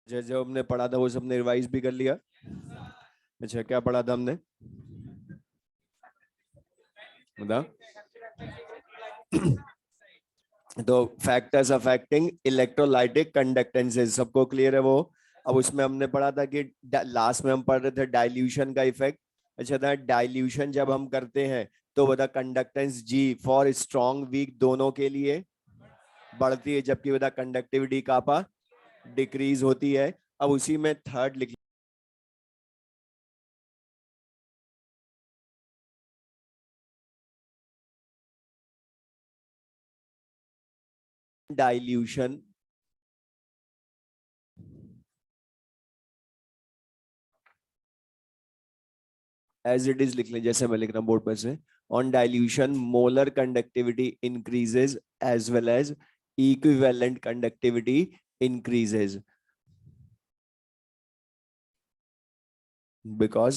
जो जो हमने पढ़ा था वो सबने रिवाइज भी कर लिया। अच्छा, क्या पढ़ा था हमने बता। तो फैक्टर्स अफेक्टिंग इलेक्ट्रोलाइटिक कंडक्टेंसेस सबको क्लियर है वो। अब उसमें हमने पढ़ा था कि लास्ट में हम पढ़ रहे थे डाइल्यूशन का इफेक्ट। अच्छा था, डाइल्यूशन जब हम करते हैं तो बता conductance G for strong weak दोनों के लिए बढ़ती है, जबकि बता कंडक्टिविटी कापा डिक्रीज होती है। अब उसी में थर्ड लिख डाइल्यूशन एज इट इज लिख लें, जैसे मैं लिख रहा हूं बोर्ड पर से। On dilution molar conductivity increases as well as equivalent conductivity increases because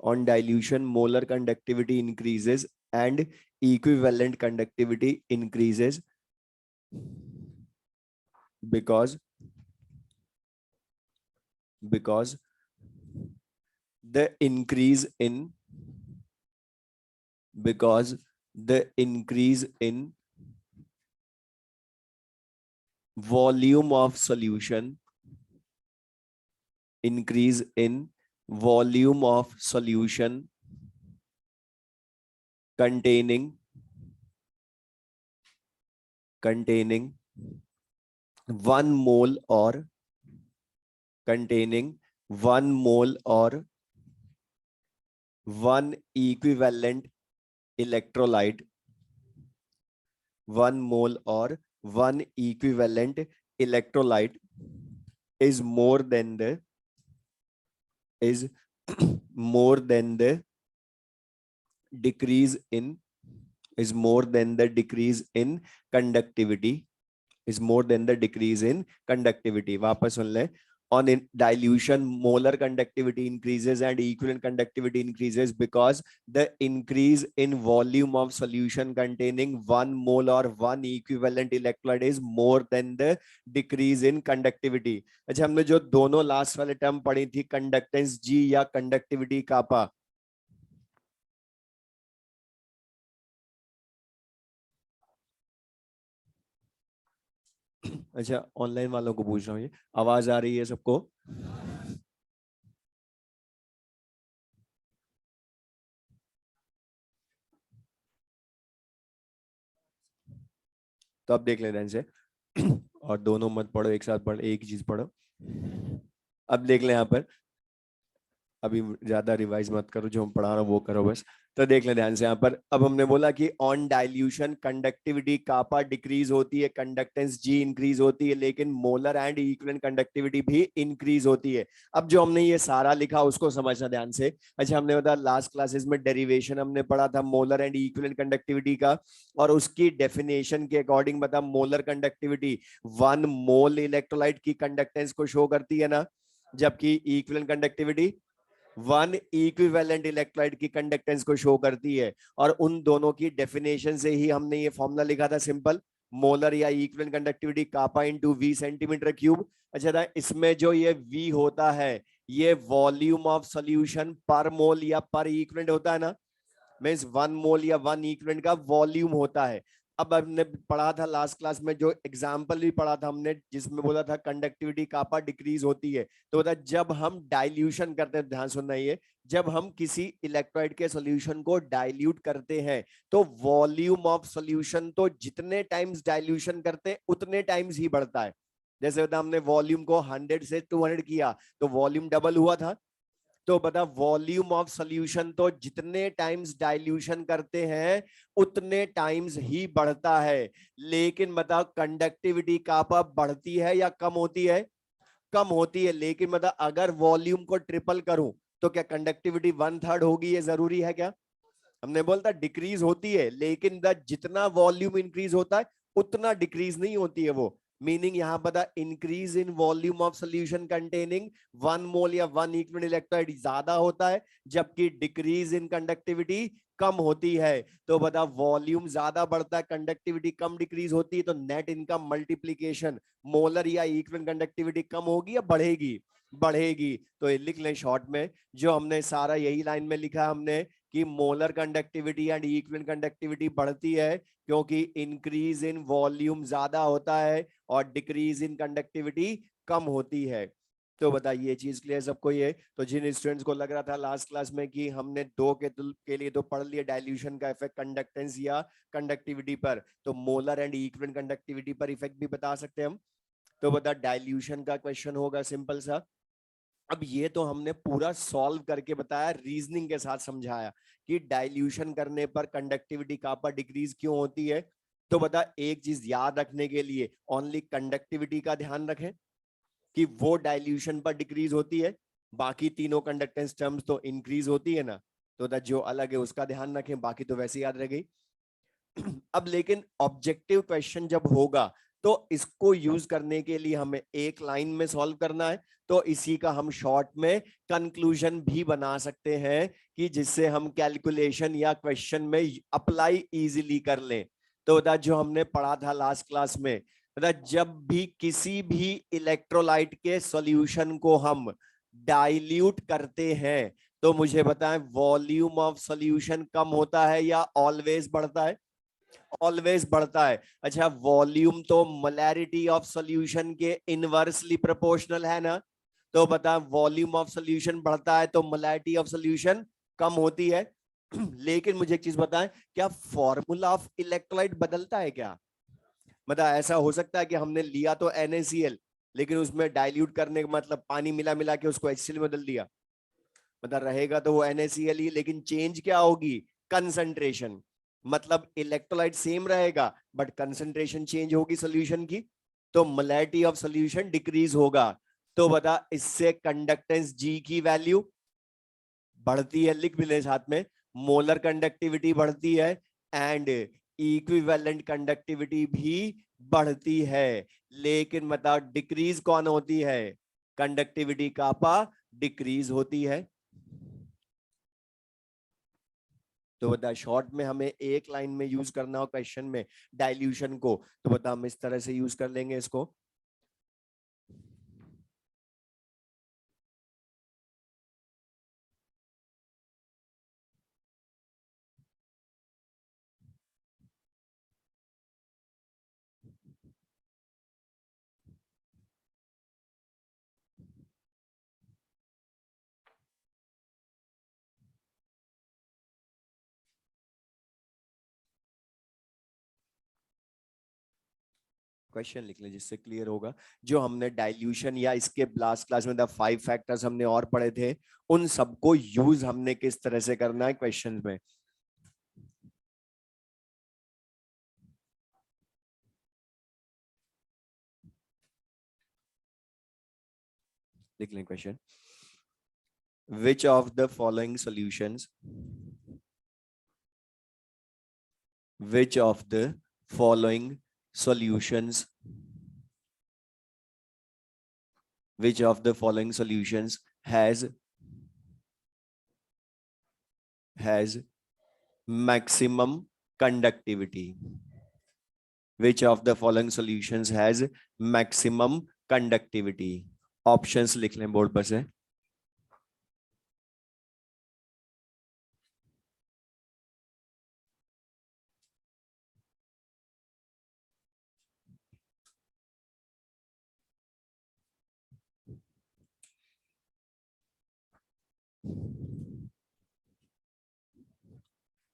on dilution molar conductivity increases and equivalent conductivity increases because the increase in because the increase in volume of solution increase in volume of solution containing 1 mole or containing 1 mole or 1 equivalent electrolyte 1 mole or 1 equivalent electrolyte is more than the is more than the decrease in is more than the decrease in conductivity is more than the decrease in conductivity। वापस सुन ले। On in dilution molar conductivity increases and equivalent conductivity increases because the increase in volume of solution containing 1 mole or 1 equivalent electrolyte is more than the decrease in conductivity। अच्छा, हमने जो दोनों last वाले term पढ़ी थी conductance जी या conductivity कापा, अच्छा online वालों को पूछ रहा हूँ, ये आवाज आ रही है सबको? तो अब देख ले ध्यान से और दोनों मत पढ़ो एक साथ, पढ़ एक ही चीज पढ़ो। अब देख ले यहाँ पर, अभी ज्यादा रिवाइज मत करो, जो हम पढ़ा रहा हूँ वो करो बस। तो देख ले ध्यान से यहाँ पर, अब हमने बोला कि on dilution conductivity kappa decrease होती है, कंडक्टेंस जी इंक्रीज होती है, लेकिन मोलर एंड इक्विवेलेंट कंडक्टिविटी भी इंक्रीज होती है। अब जो हमने ये सारा लिखा उसको समझना ध्यान से। अच्छा, हमने बताया लास्ट क्लासेस में डेरिवेशन हमने पढ़ा था मोलर एंड इक्विवेलेंट कंडक्टिविटी का, और उसकी डेफिनेशन के अकॉर्डिंग बता मोलर कंडक्टिविटी 1 मोल इलेक्ट्रोलाइट की कंडक्टेंस को शो करती है ना, जबकि इक्विवेलेंट कंडक्टिविटी 1 इक्विवेलेंट इलेक्ट्रोलाइट की कंडक्टेंस को शो करती है। और उन दोनों की डेफिनेशन से ही हमने ये फॉर्मूला लिखा था सिंपल, मोलर या equivalent conductivity kappa into V centimetre cube. अच्छा था, इसमें जो ये वी होता है ये वॉल्यूम ऑफ सॉल्यूशन पर मोल या पर इक्विवेलेंट होता है ना, मींस 1 मोल या 1 इक्विवेलेंट का वॉल्यूम होता है। अब हमने पढ़ा था लास्ट क्लास में, जो एग्जांपल भी पढ़ा था हमने, जिसमें बोला था कंडक्टिविटी कापा डिक्रीज होती है, तो बता जब हम डाइल्यूशन करते हैं, ध्यान सुनना, ये जब हम किसी इलेक्ट्रोलाइट के सॉल्यूशन को डाइल्यूट करते हैं तो वॉल्यूम ऑफ सॉल्यूशन तो जितने टाइम्स डाइल्यूशन करते हैं उतने टाइम्स ही बढ़ता है। जैसे बता हमने वॉल्यूम को 100 से 200 किया तो वॉल्यूम डबल हुआ था। तो बता वॉल्यूम ऑफ सॉल्यूशन तो जितने टाइम्स डाइल्यूशन करते हैं उतने टाइम्स ही बढ़ता है, लेकिन बता कंडक्टिविटी कापा बढ़ती है या कम होती है? कम होती है। लेकिन बता अगर वॉल्यूम को ट्रिपल करूं तो क्या कंडक्टिविटी 1/3 होगी? ये जरूरी है क्या? हमने बोलता डिक्रीज होती है, लेकिन जितना वॉल्यूम इंक्रीज होता है उतना डिक्रीज नहीं होती है वो। मीनिंग यहाँ पता increase in volume of solution containing 1 मोल या 1 इलेक्ट्रोलाइट ज्यादा होता है, जबकि डिक्रीज इन कंडक्टिविटी कम होती है। तो बता वॉल्यूम ज्यादा बढ़ता है, कंडक्टिविटी कम डिक्रीज होती है, तो नेट इनका मल्टीप्लीकेशन मोलर या इक्विवेलेंट कंडक्टिविटी कम होगी या बढ़ेगी? बढ़ेगी। तो ये लिख लें शॉर्ट में, जो हमने सारा यही लाइन में लिखा हमने कि molar conductivity and equivalent conductivity बढ़ती है क्योंकि इंक्रीज इन वॉल्यूम ज्यादा होता है और डिक्रीज इन कंडक्टिविटी कम होती है। तो बताइए ये चीज क्लियर सबको? ये तो जिन स्टूडेंट्स को लग रहा था लास्ट क्लास में कि हमने दो के लिए तो पढ़ लिया डाइल्यूशन का इफेक्ट कंडक्टेंस या कंडक्टिविटी पर, तो मोलर एंड इक्विवेलेंट कंडक्टिविटी पर इफेक्ट भी बता सकते हैं हम। तो बता डाइल्यूशन का क्वेश्चन होगा सिंपल सा। अब ये तो हमने पूरा सॉल्व करके बताया, रीजनिंग के साथ समझाया कि डाइल्यूशन करने पर कंडक्टिविटी कापा डिक्रीज क्यों होती है। तो बता एक चीज याद रखने के लिए ओनली कंडक्टिविटी का ध्यान रखें कि वो डाइल्यूशन पर डिक्रीज होती है, बाकी तीनों कंडक्टेंस टर्म्स तो इंक्रीज होती है ना। तो जो अलग है उसका ध्यान रखें, बाकी तो वैसे याद रह गई। अब लेकिन ऑब्जेक्टिव क्वेश्चन जब होगा तो इसको यूज करने के लिए हमें एक लाइन में सॉल्व करना है, तो इसी का हम शॉर्ट में कंक्लूजन भी बना सकते हैं कि जिससे हम कैलकुलेशन या क्वेश्चन में अप्लाई इजीली कर लें। तो जो हमने पढ़ा था लास्ट क्लास में, जब भी किसी भी इलेक्ट्रोलाइट के सॉल्यूशन को हम डाइल्यूट करते हैं तो मुझे बताएं वॉल्यूम ऑफ सॉल्यूशन कम होता है या ऑलवेज बढ़ता है? ऑलवेज बढ़ता है। अच्छा वॉल्यूम तो मोलैरिटी ऑफ सॉल्यूशन के इनवर्सली प्रोपोर्शनल है ना। तो बता वॉल्यूम ऑफ सॉल्यूशन बढ़ता है तो मोलैरिटी ऑफ सॉल्यूशन कम होती है। लेकिन मुझे एक चीज बताएं, क्या फॉर्मूला ऑफ इलेक्ट्रोलाइट बदलता है क्या? मतलब ऐसा हो सकता है कि हमने लिया तो NaCl लेकिन उसमें डाइल्यूट करने का मतलब पानी मिला मिला के उसको HCl में बदल दिया, मतलब रहेगा तो वो NaCl ही, लेकिन चेंज क्या होगी? कंसंट्रेशन। मतलब इलेक्ट्रोलाइट सेम रहेगा बट कंसंट्रेशन चेंज होगी सॉल्यूशन की, तो मोलैरिटी ऑफ सॉल्यूशन डिक्रीज होगा। तो बता इससे कंडक्टेंस G की वैल्यू बढ़ती है, लिख भी ले साथ में, मोलर कंडक्टिविटी बढ़ती है एंड इक्विवेलेंट कंडक्टिविटी भी बढ़ती है। लेकिन बताओ डिक्रीज कौन होती है? कंडक्टिविटी कापा डिक्रीज होती है। तो बता शॉर्ट में हमें एक लाइन में यूज करना हो क्वेश्चन में डाइल्यूशन को, तो बता हम इस तरह से यूज कर लेंगे इसको। क्वेश्चन लिख लें जिससे क्लियर होगा। जो हमने डाइल्यूशन या इसके लास्ट क्लास में 5 फैक्टर्स हमने और पढ़े थे, उन सबको यूज हमने किस तरह से करना है क्वेश्चन में। लिख लें question, which of the following solutions which of the following solutions which of the following solutions has maximum conductivity? Which of the following solutions has maximum conductivity? Options लिख लें बोर्ड पर से।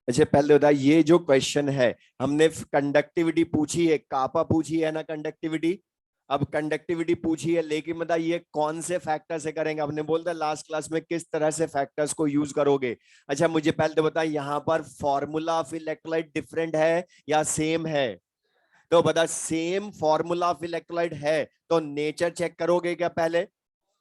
अच्छा पहले बता, ये जो क्वेश्चन है हमने कंडक्टिविटी पूछी है, कापा पूछी है ना कंडक्टिविटी। अब कंडक्टिविटी पूछी है लेकिन बता ये कौन से फैक्टर से करेंगे? आपने बोल दिया लास्ट क्लास में किस तरह से फैक्टर्स को यूज करोगे। अच्छा मुझे पहले तो बता यहाँ पर फॉर्मूला ऑफ इलेक्ट्रोलाइट डिफरेंट है या सेम है? तो बता सेम फॉर्मूला ऑफ इलेक्ट्रोलाइट है तो नेचर चेक करोगे क्या पहले?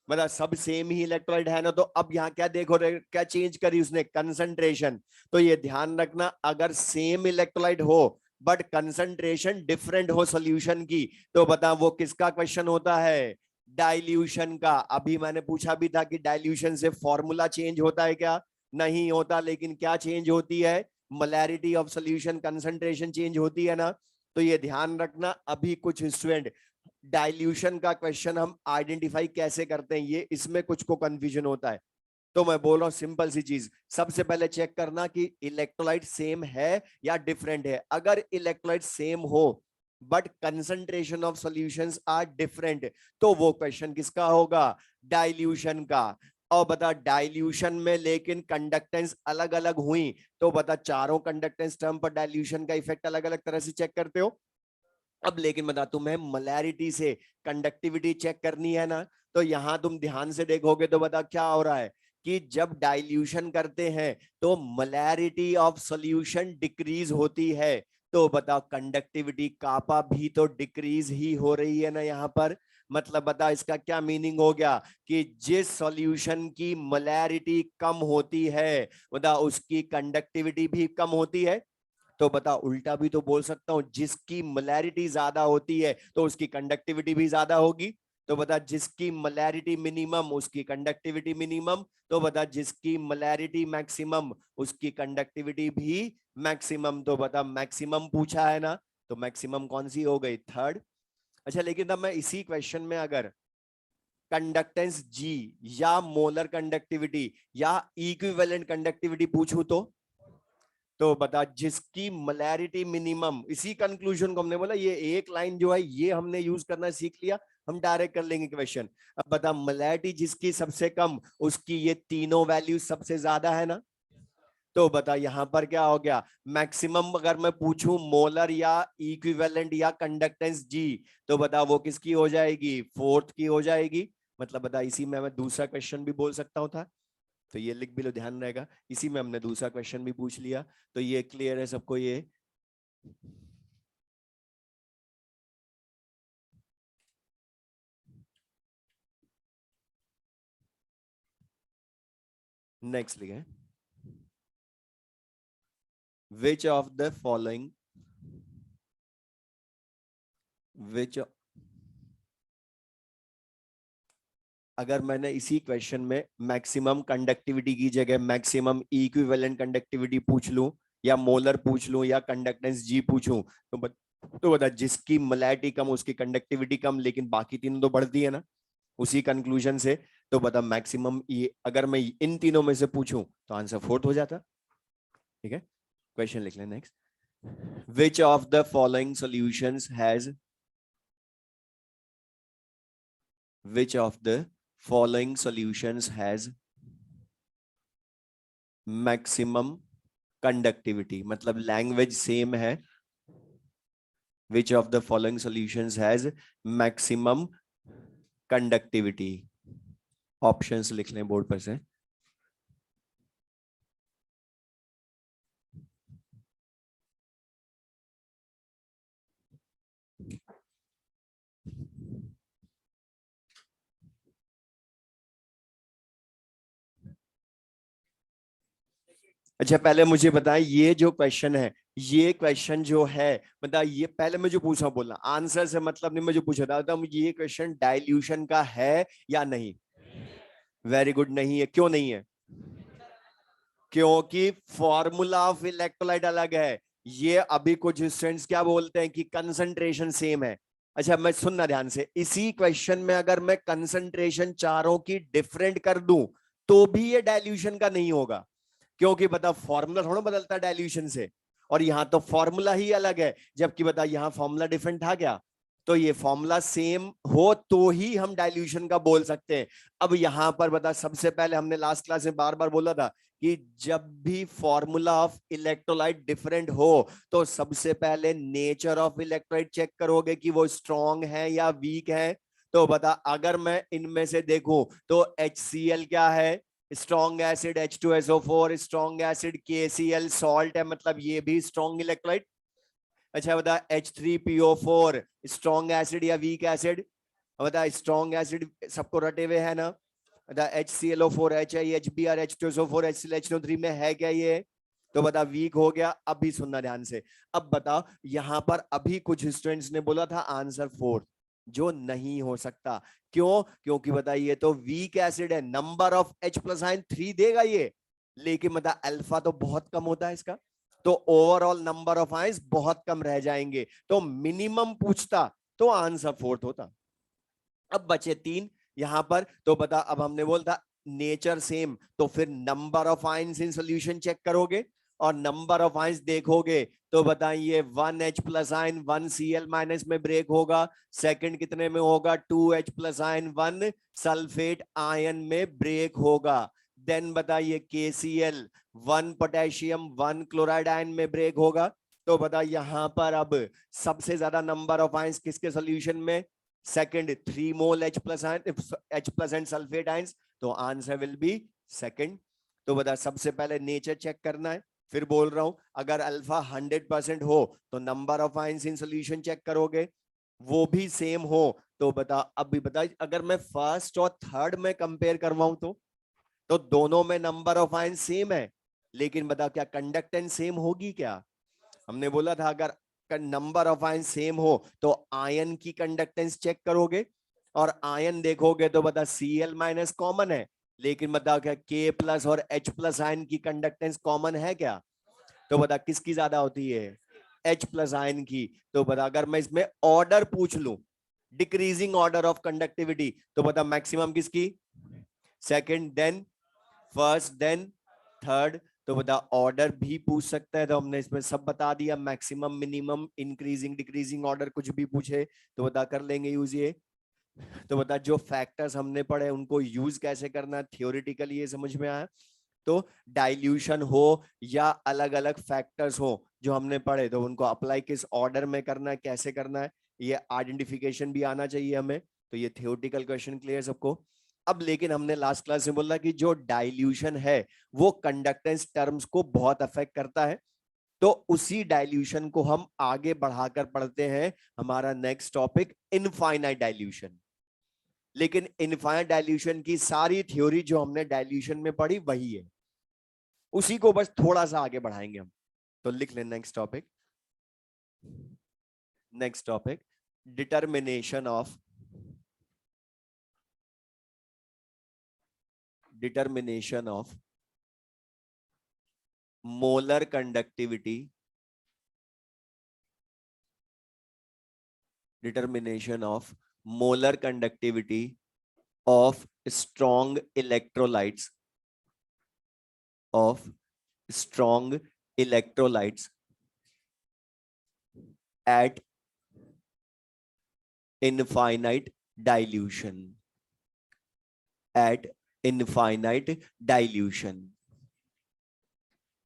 मतलब सब सेम ही इलेक्ट्रोलाइट है ना, तो अब यहाँ क्या देखो क्या चेंज करी उसने? कंसंट्रेशन। तो ये ध्यान रखना अगर सेम इलेक्ट्रोलाइट हो बट कंसंट्रेशन डिफरेंट हो सॉल्यूशन की, तो बता वो किसका क्वेश्चन होता है? डाइल्यूशन का। अभी मैंने पूछा भी था कि डाइल्यूशन से फॉर्मूला चेंज होता है क्या? नहीं होता, लेकिन क्या चेंज होती है? Molarity of solution, concentration change होती है ना। तो ये ध्यान रखना। अभी कुछ स्टूडेंट डाइल्यूशन का क्वेश्चन हम आइडेंटिफाई कैसे करते हैं, ये इसमें कुछ को कंफ्यूजन होता है। तो मैं बोल रहा हूं सिंपल सी चीज, सबसे पहले चेक करना कि इलेक्ट्रोलाइट सेम है या डिफरेंट है। अगर इलेक्ट्रोलाइट सेम हो but concentration of solutions are different, तो वो क्वेश्चन किसका होगा? डाइल्यूशन का। और बता डाइल्यूशन में लेकिन कंडक्टेंस अलग अलग हुई, तो बता चारों कंडक्टेंस टर्म पर डाइल्यूशन का इफेक्ट अलग अलग तरह से चेक करते हो। अब लेकिन बता तुम्हें मोलैरिटी से कंडक्टिविटी चेक करनी है ना, तो यहां तुम ध्यान से देखोगे तो बता क्या हो रहा है कि जब डाइल्यूशन करते हैं तो मोलैरिटी ऑफ सॉल्यूशन डिक्रीज होती है, तो बताओ कंडक्टिविटी कापा भी तो डिक्रीज ही हो रही है ना यहाँ पर। मतलब बता इसका क्या मीनिंग हो गया कि जिस सॉल्यूशन की मोलैरिटी कम होती है बता उसकी कंडक्टिविटी भी कम होती है। तो बता उल्टा भी तो बोल सकता हूं, जिसकी मोलैरिटी ज्यादा होती है तो उसकी कंडक्टिविटी भी ज्यादा होगी। तो बता जिसकी मोलैरिटी मिनिमम उसकी कंडक्टिविटी मिनिमम, तो बता जिसकी मोलैरिटी मैक्सिमम उसकी कंडक्टिविटी भी मैक्सिमम। तो बता मैक्सिमम पूछा है ना, तो मैक्सिमम कौन सी हो गई? थर्ड। अच्छा लेकिन तब मैं इसी क्वेश्चन में अगर कंडक्टेंस जी या मोलर कंडक्टिविटी या इक्विवेलेंट कंडक्टिविटी पूछूं तो बता जिसकी मोलैरिटी मिनिमम, इसी कंक्लूजन को हमने बोला ये एक लाइन जो है ये हमने यूज करना सीख लिया, हम डायरेक्ट कर लेंगे क्वेश्चन। अब बता मोलैरिटी जिसकी सबसे कम उसकी ये तीनों वैल्यू सबसे ज्यादा है ना। तो बता यहां पर क्या हो गया? मैक्सिमम अगर मैं पूछूं मोलर या इक्विवेलेंट या कंडक्टेंस जी, तो बता वो किसकी हो जाएगी? फोर्थ की हो जाएगी। मतलब बता इसी में मैं दूसरा क्वेश्चन भी बोल सकता हूं था, तो ये लिख भी लो, ध्यान रहेगा। इसी में हमने दूसरा क्वेश्चन भी पूछ लिया। तो ये क्लियर है सबको ये? नेक्स्ट लिखे विच ऑफ द फॉलोइंग, विच, अगर मैंने इसी क्वेश्चन में मैक्सिमम कंडक्टिविटी की जगह मैक्सिमम इक्विवेलेंट कंडक्टिविटी पूछ लूं या मोलर पूछ लूं या कंडक्टेंस जी पूछूं, तो बता जिसकी मोलैरिटी कम उसकी कंडक्टिविटी कम, लेकिन बाकी तीनों तो बढ़ती है ना उसी कंक्लूजन से। तो बता मैक्सिमम, ये अगर मैं इन तीनों में से पूछूं तो आंसर फोर्थ हो जाता। ठीक है, क्वेश्चन लिख लें next. Which of the following solutions has, which of the following solutions has maximum conductivity, मतलब लैंग्वेज सेम है। which of the following solutions has maximum conductivity? Options लिख लें बोर्ड पर से। अच्छा पहले मुझे बताएं ये जो क्वेश्चन है, ये क्वेश्चन जो है बता, ये पहले मुझे पूछा, बोलना आंसर से मतलब नहीं, मुझे पूछा था मुझे ये क्वेश्चन डाइल्यूशन का है या नहीं। वेरी गुड, नहीं है। क्यों नहीं है? क्योंकि फॉर्मूला ऑफ इलेक्ट्रोलाइट अलग है। ये अभी कुछ स्टूडेंट्स क्या बोलते हैं कि कंसंट्रेशन सेम है। अच्छा मैं सुनना ध्यान से, इसी क्वेश्चन में अगर मैं कंसंट्रेशन चारों की डिफरेंट कर दूं तो भी ये डाइल्यूशन का नहीं होगा, क्योंकि बता फॉर्मूला थोड़ा बदलता डाइल्यूशन से, और यहां तो फॉर्मूला ही अलग है, जबकि बता यहां फॉर्मूला डिफरेंट था क्या? तो ये फॉर्मूला सेम हो तो ही हम डाइल्यूशन का बोल सकते हैं। अब यहां पर बता सबसे पहले हमने लास्ट क्लास में बार बार बोला था कि जब भी फॉर्मूला ऑफ इलेक्ट्रोलाइट डिफरेंट हो तो सबसे पहले नेचर ऑफ इलेक्ट्रोलाइट चेक करोगे कि वो स्ट्रॉन्ग है या वीक है। तो बता अगर मैं इनमें से देखूं तो HCl क्या है? Strong acid. H2SO4 strong acid. KCl salt है, मतलब ये भी स्ट्रॉन्ग इलेक्ट्रोलाइट। अच्छा बता H3PO4 स्ट्रॉन्ग एसिड या वीक एसिड? बता स्ट्रॉन्ग एसिड सबको रटे हुए है ना। बता HClO4 HI HBr H2SO4 HCl HNO3 में है क्या ये? तो बता वीक हो गया। अभी सुनना ध्यान से। अब बताओ यहां पर अभी कुछ स्टूडेंट्स ने बोला था आंसर 4, जो नहीं हो सकता। क्यों? क्योंकि बताइए तो वीक एसिड है, number of H plus ion 3 देगा ये, लेकिन बता अल्फा तो बहुत कम होता है इसका, तो ओवरऑल नंबर ऑफ आयंस बहुत कम रह जाएंगे। तो मिनिमम पूछता तो आंसर 4 होता। अब बचे 3 यहां पर। तो बता अब हमने बोला था नेचर सेम, तो फिर number of ions in solution check करोगे और नंबर ऑफ आयंस देखोगे तो बताइए 1H plus ion 1Cl minus में ब्रेक होगा। सेकंड कितने में होगा? 2H plus ion 1 sulphate ion में ब्रेक होगा। देन बताइए KCl 1 पोटेशियम 1 क्लोराइड आयन में ब्रेक होगा। तो बता यहां पर अब सबसे ज्यादा नंबर ऑफ आयंस किसके सॉल्यूशन में? Second 3 mole H plus ion, H plus and sulphate ions, तो आंसर विल बी सेकंड। तो बता सबसे पहले नेचर चेक करना है। फिर बोल रहा हूं अगर अल्फा 100% हो तो number of ions in solution check करोगे, वो भी सेम हो तो बता। अब भी बता अगर मैं फर्स्ट और थर्ड में कंपेयर करवाऊं तो दोनों में नंबर ऑफ आयंस सेम है, लेकिन बता क्या कंडक्टेंस सेम होगी क्या? हमने बोला था अगर नंबर ऑफ आयन सेम हो तो आयन की कंडक्टेंस चेक करोगे और आयन देखोगे तो बता Cl माइनस कॉमन है, लेकिन बता क्या K प्लस और H प्लस आयन की कंडक्टेंस कॉमन है क्या? तो बता किसकी ज्यादा होती है? H प्लस आयन की। तो बता अगर मैं इसमें ऑर्डर पूछ लूं, डिक्रीजिंग ऑर्डर ऑफ कंडक्टिविटी, तो बता मैक्सिमम किसकी? Second, then first, then third. तो बता ऑर्डर भी पूछ सकता है, तो हमने इसमें सब बता दिया, maximum minimum increasing decreasing order कुछ भी पूछे तो बता कर लेंगे यूज ये। तो बता जो फैक्टर्स हमने पढ़े उनको यूज कैसे करना है थियोरिटिकली ये समझ में आया। तो डाइल्यूशन हो या अलग अलग फैक्टर्स हो जो हमने पढ़े, तो उनको अप्लाई किस ऑर्डर में करना है, कैसे करना है, ये आइडेंटिफिकेशन भी आना चाहिए हमें। तो ये थियोरिटिकल क्वेश्चन क्लियर सबको। अब लेकिन हमने लास्ट क्लास में बोला कि जो डाइल्यूशन है वो कंडक्टेंस टर्म्स को बहुत अफेक्ट करता है। तो उसी डाइल्यूशन को हम आगे बढ़ाकर पढ़ते हैं। हमारा नेक्स्ट टॉपिक इनफाइनाइट डाइल्यूशन। लेकिन इनफाइनाइट डाइल्यूशन की सारी थ्योरी जो हमने डाइल्यूशन में पढ़ी वही है, उसी को बस थोड़ा सा आगे बढ़ाएंगे हम। तो लिख लें next topic. Next topic determination of molar conductivity, determination of molar conductivity of strong electrolytes at infinite dilution, at infinite dilution,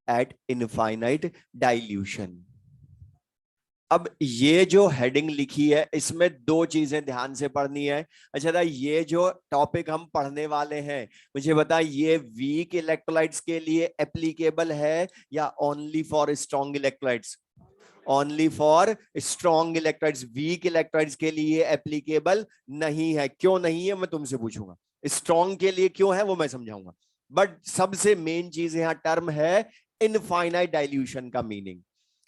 at infinite dilution। अब ये जो हेडिंग लिखी है इसमें दो चीजें ध्यान से पढ़नी है। अच्छा था ये जो टॉपिक हम पढ़ने वाले हैं, मुझे बता ये वीक इलेक्ट्रोलाइट्स के लिए एप्लीकेबल है या only for strong electrolytes? Only for strong electrolytes, weak electrolytes के लिए एप्लीकेबल नहीं है। क्यों नहीं है मैं तुमसे पूछूंगा, स्ट्रॉन्ग के लिए क्यों है वो मैं समझाऊंगा। बट सबसे मेन चीज यहां टर्म है इनफाइनाइट डाइल्यूशन का मीनिंग,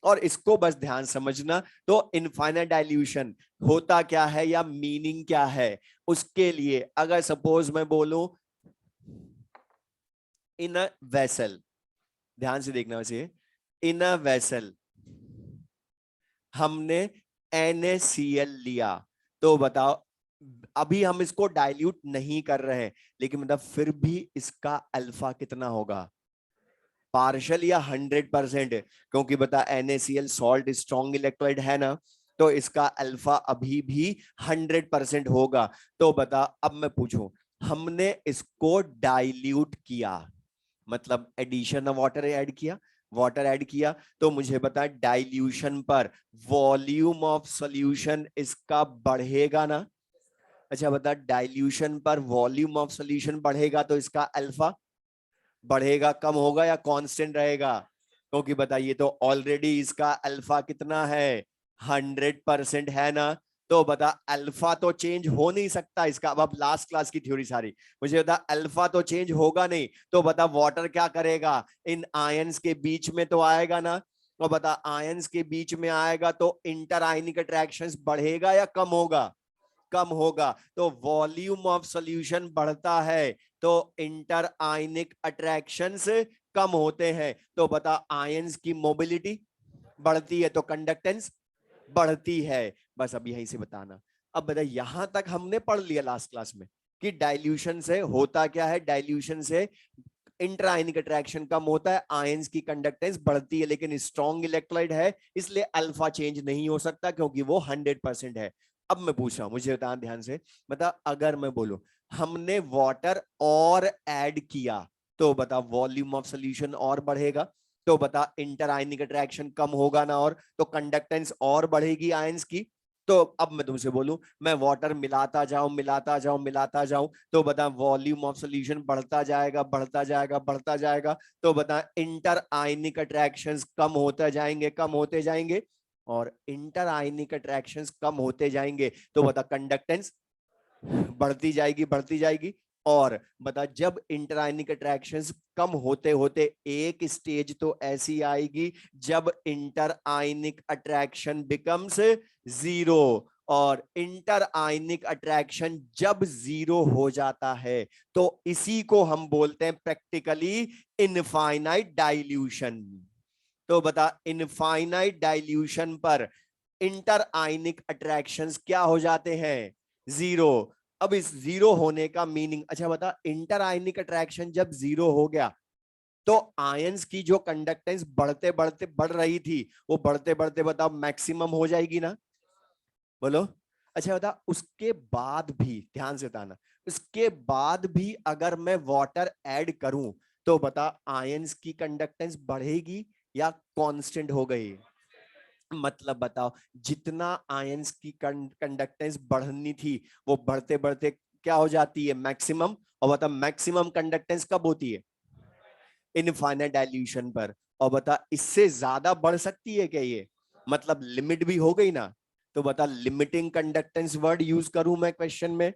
और इसको बस ध्यान समझना। तो इनफाइनाइट डाइल्यूशन होता क्या है या मीनिंग क्या है उसके लिए, अगर सपोज मैं बोलूं इन अ वेसल, ध्यान से देखना वैसे, इन अ वेसल हमने NaCl लिया, तो बताओ अभी हम इसको डाइल्यूट नहीं कर रहे हैं, लेकिन मतलब फिर भी इसका अल्फा कितना होगा? पार्शियल या 100%? क्योंकि बता NaCl सॉल्ट स्ट्रॉन्ग इलेक्ट्रोलाइट है ना, तो इसका अल्फा अभी भी 100% होगा। तो बता अब मैं पूछूं, हमने इसको डाइल्यूट किया मतलब एडिशन ऑफ वाटर ऐड किया, वाटर ऐड किया, तो मुझे बता डाइल्यूशन पर वॉल्यूम ऑफ सॉल्यूशन इसका बढ़ेगा ना? अच्छा बता डाइल्यूशन पर वॉल्यूम ऑफ सॉल्यूशन बढ़ेगा तो इसका अल्फा बढ़ेगा, कम होगा या कांस्टेंट रहेगा? क्योंकि बताइए तो ऑलरेडी इसका अल्फा कितना है? 100% है ना। तो बता अल्फा तो चेंज हो नहीं सकता इसका। अब लास्ट क्लास की थ्योरी सारी मुझे बता, अल्फा तो चेंज होगा नहीं, तो बता वाटर क्या करेगा, इन आयंस के बीच में तो आएगा ना। तो बता आयंस के बीच में आएगा तो इंटर आयनिक अट्रैक्शंस बढ़ेगा या कम होगा, कम होगा। तो वॉल्यूम ऑफ सॉल्यूशन बढ़ता है तो इंटर आयनिक अट्रैक्शंस कम होते हैं। तो बता आयंस की मोबिलिटी बढ़ती है तो कंडक्टेंस बढ़ती है। बस अब यहीं से बताना। अब बता, यहां तक हमने पढ़ लिया लास्ट क्लास में कि डाइल्यूशन से होता क्या है, डाइल्यूशन से इंटरआयनिक अट्रैक्शन कम होता है, आयंस की कंडक्टेंस बढ़ती है, लेकिन स्ट्रॉन्ग इलेक्ट्रोलाइट है इसलिए अल्फा चेंज नहीं हो सकता क्योंकि वो 100% है। अब मैं पूछ रहा हूं, मुझे बता ध्यान से बता, अगर मैं बोलूं हमने वाटर और ऐड किया तो बता वॉल्यूम ऑफ सॉल्यूशन और बढ़ेगा, तो बता इंटर आयनिक अट्रैक्शन कम होगा ना, और तो कंडक्टेंस और बढ़ेगी आयंस की। तो अब मैं तुमसे बोलूं मैं वाटर मिलाता जाऊं मिलाता जाऊं मिलाता जाऊं, तो बता वॉल्यूम ऑफ सॉल्यूशन बढ़ता जाएगा बढ़ता जाएगा बढ़ता जाएगा, तो बता इंटर आयनिक अट्रैक्शंस कम होते जाएंगे कम होते जाएंगे, और इंटर आयनिक अट्रैक्शंस कम होते जाएंगे तो बता कंडक्टेंस बढ़ती जाएगी बढ़ती जाएगी। और बता जब इंटरआयनिक अट्रैक्शंस कम होते होते एक स्टेज तो ऐसी आएगी जब इंटर आयनिक अट्रैक्शन बिकम्स जीरो, और इंटर आयनिक अट्रैक्शन जब जीरो हो जाता है तो इसी को हम बोलते हैं प्रैक्टिकली इनफाइनाइट डाइल्यूशन। तो बता इनफाइनाइट डाइल्यूशन पर इंटर आयनिक अट्रैक्शंस क्या हो जाते हैं, जीरो। अब इस जीरो होने का मीनिंग, अच्छा बता इंटर आयनिक अट्रैक्शन जब जीरो हो गया तो आयंस की जो कंडक्टेंस बढ़ते बढ़ते बढ़ रही थी वो बढ़ते बढ़ते बताओ मैक्सिमम हो जाएगी ना, बोलो। अच्छा बता उसके बाद भी ध्यान से बताना, उसके बाद भी अगर मैं वाटर ऐड करूं तो बता आयंस की कंडक्टेंस बढ़ेगी या कांस्टेंट हो गई। मतलब बताओ जितना आयंस की कंडक्टेंस बढ़नी थी वो बढ़ते बढ़ते क्या हो जाती है, मैक्सिमम। और बता मैक्सिमम कंडक्टेंस कब होती है, इनफाइनाइट डाइल्यूशन पर। और बता इससे ज्यादा बढ़ सकती है क्या ये, मतलब लिमिट भी हो गई ना। तो बता लिमिटिंग कंडक्टेंस वर्ड यूज करूं मैं क्वेश्चन में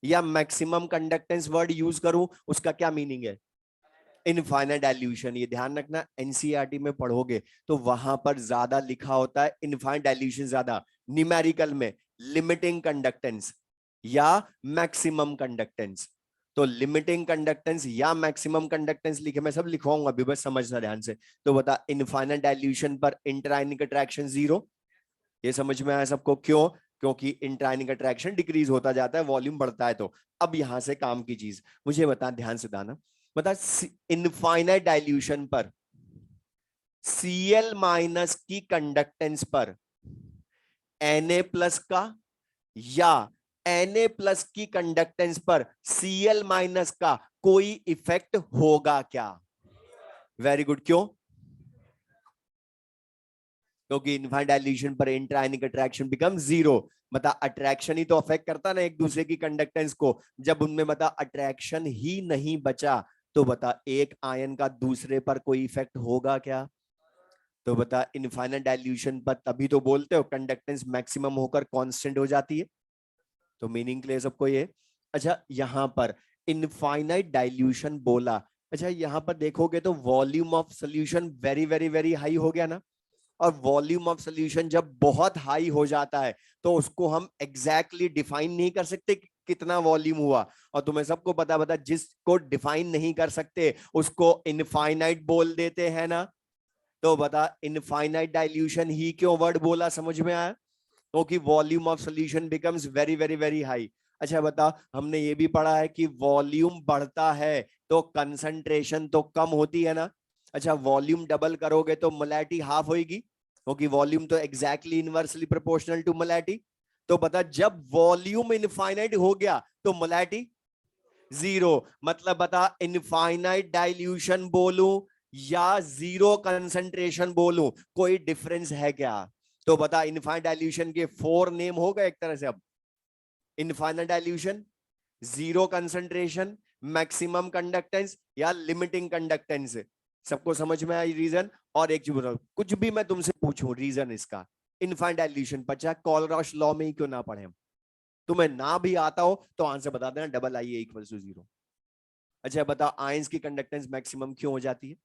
या मैक्सिमम कंडक्टेंस वर्ड यूज करूं, उसका क्या मीनिंग है, इनफाइनाइट डाइल्यूशन। ये ध्यान रखना एनसीईआरटी में पढ़ोगे तो वहां पर ज्यादा लिखा होता है इनफाइनाइट डाइल्यूशन, ज्यादा न्यूमेरिकल में लिमिटिंग कंडक्टेंस या मैक्सिमम कंडक्टेंस। तो लिमिटिंग कंडक्टेंस या मैक्सिमम कंडक्टेंस लिखे, मैं सब लिखवाऊंगा अभी, बस समझना ध्यान से। तो बता इनफाइनाइट डाइल्यूशन पर इंटरआयनिक अट्रैक्शन जीरो, ये समझ में आया सबको, क्यों, क्योंकि इंटरआयनिक अट्रैक्शन डिक्रीज होता जाता है वॉल्यूम बढ़ता है। तो अब यहां से काम की चीज मुझे बता, ध्यान से दाना बता, इनफाइनाइट डाइल्यूशन पर Cl माइनस की कंडक्टेंस पर Na प्लस का या Na प्लस की कंडक्टेंस पर Cl माइनस का कोई इफेक्ट होगा क्या, वेरी गुड, क्यों, क्योंकि इनफाइनाइट डाइल्यूशन पर इंटरआयनिक अट्रैक्शन बिकम जीरो। बता अट्रैक्शन ही तो अफेक्ट करता ना एक दूसरे की कंडक्टेंस को, जब उनमें बता अट्रैक्शन ही नहीं बचा तो बता एक आयन का दूसरे पर कोई इफेक्ट होगा क्या। तो बता इनफाइनाइट डाइल्यूशन पर तभी तो बोलते हो कंडक्टेंस मैक्सिमम होकर कांस्टेंट हो जाती है। तो मीनिंग क्लियर सबको ये। अच्छा यहां पर इनफाइनाइट डाइल्यूशन बोला, अच्छा यहां पर देखोगे तो volume of solution very very very high हो गया ना, और वॉल्यूम ऑफ सोल्यूशन जब बहुत हाई हो जाता है तो उसको हम एग्जैक्टली डिफाइन नहीं कर सकते कि कितना वॉल्यूम हुआ। और तुम्हें सबको पता बता जिसको डिफाइन नहीं कर सकते उसको इनफाइनाइट बोल देते हैं ना। तो बता इनफाइनाइट डाइल्यूशन ही क्यों वर्ड बोला, समझ में आया, क्योंकि volume of solution becomes very very very high. अच्छा बता हमने ये भी पढ़ा है कि वॉल्यूम बढ़ता है तो कंसंट्रेशन तो कम होती है ना। अच्छा वॉल्यूम डबल करोगे तो मोलैरिटी हाफ होगी, क्योंकि वॉल्यूम तो exactly inversely proportional to molarity. तो बता जब वॉल्यूम इनफाइनाइट हो गया तो मोलैरिटी जीरो। मतलब बता इनफाइनाइट डाइल्यूशन बोलूं या जीरो कंसंट्रेशन बोलूं, कोई डिफरेंस है क्या। तो बता इनफाइनाइट डाइल्यूशन के 4 नेम हो गए एक तरह से। अब infinite dilution, zero concentration, maximum conductance या लिमिटिंग कंडक्टेंस। सबको समझ में आई रीजन। और एक चीज बताओ, कुछ भी मैं तुमसे पूछूं रीजन इसका, इनफाइनाइट डाइल्यूशन पर, चाहे कॉलरॉश लॉ में ही क्यों ना पढ़े हम। तुम्हें ना भी आता हो तो आंसर बता देना, double I A equal to 0। अच्छा बताओ आयंस की कंडक्टेंस मैक्सिमम क्यों हो जाती है?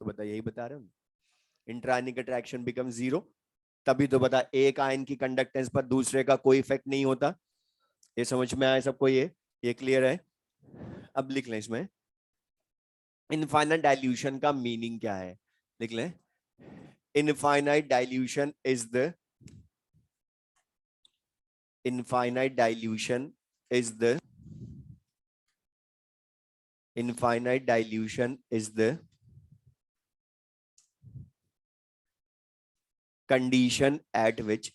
तो बता, यही बता रहे हो, इंट्रायनिक अट्रैक्शन बिकम 0। तभी तो बता, एक आयन की कंडक्टेंस पर दूसरे का कोई इफेक्ट नहीं होता। ये समझ में आया सबको? ये क्लियर है? अब लिख लें इसमें इनफाइनाइट डाइल्यूशन का मीनिंग क्या है, लिख लें। Infinite dilution is the infinite dilution is the infinite dilution is the condition at which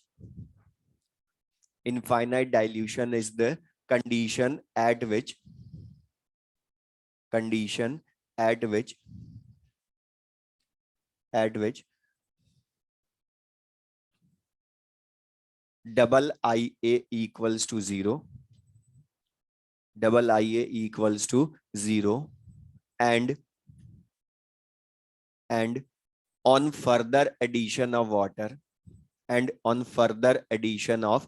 infinite dilution is the condition at which double IA equals to 0, double IA equals to 0, and on further addition of water, and on further addition of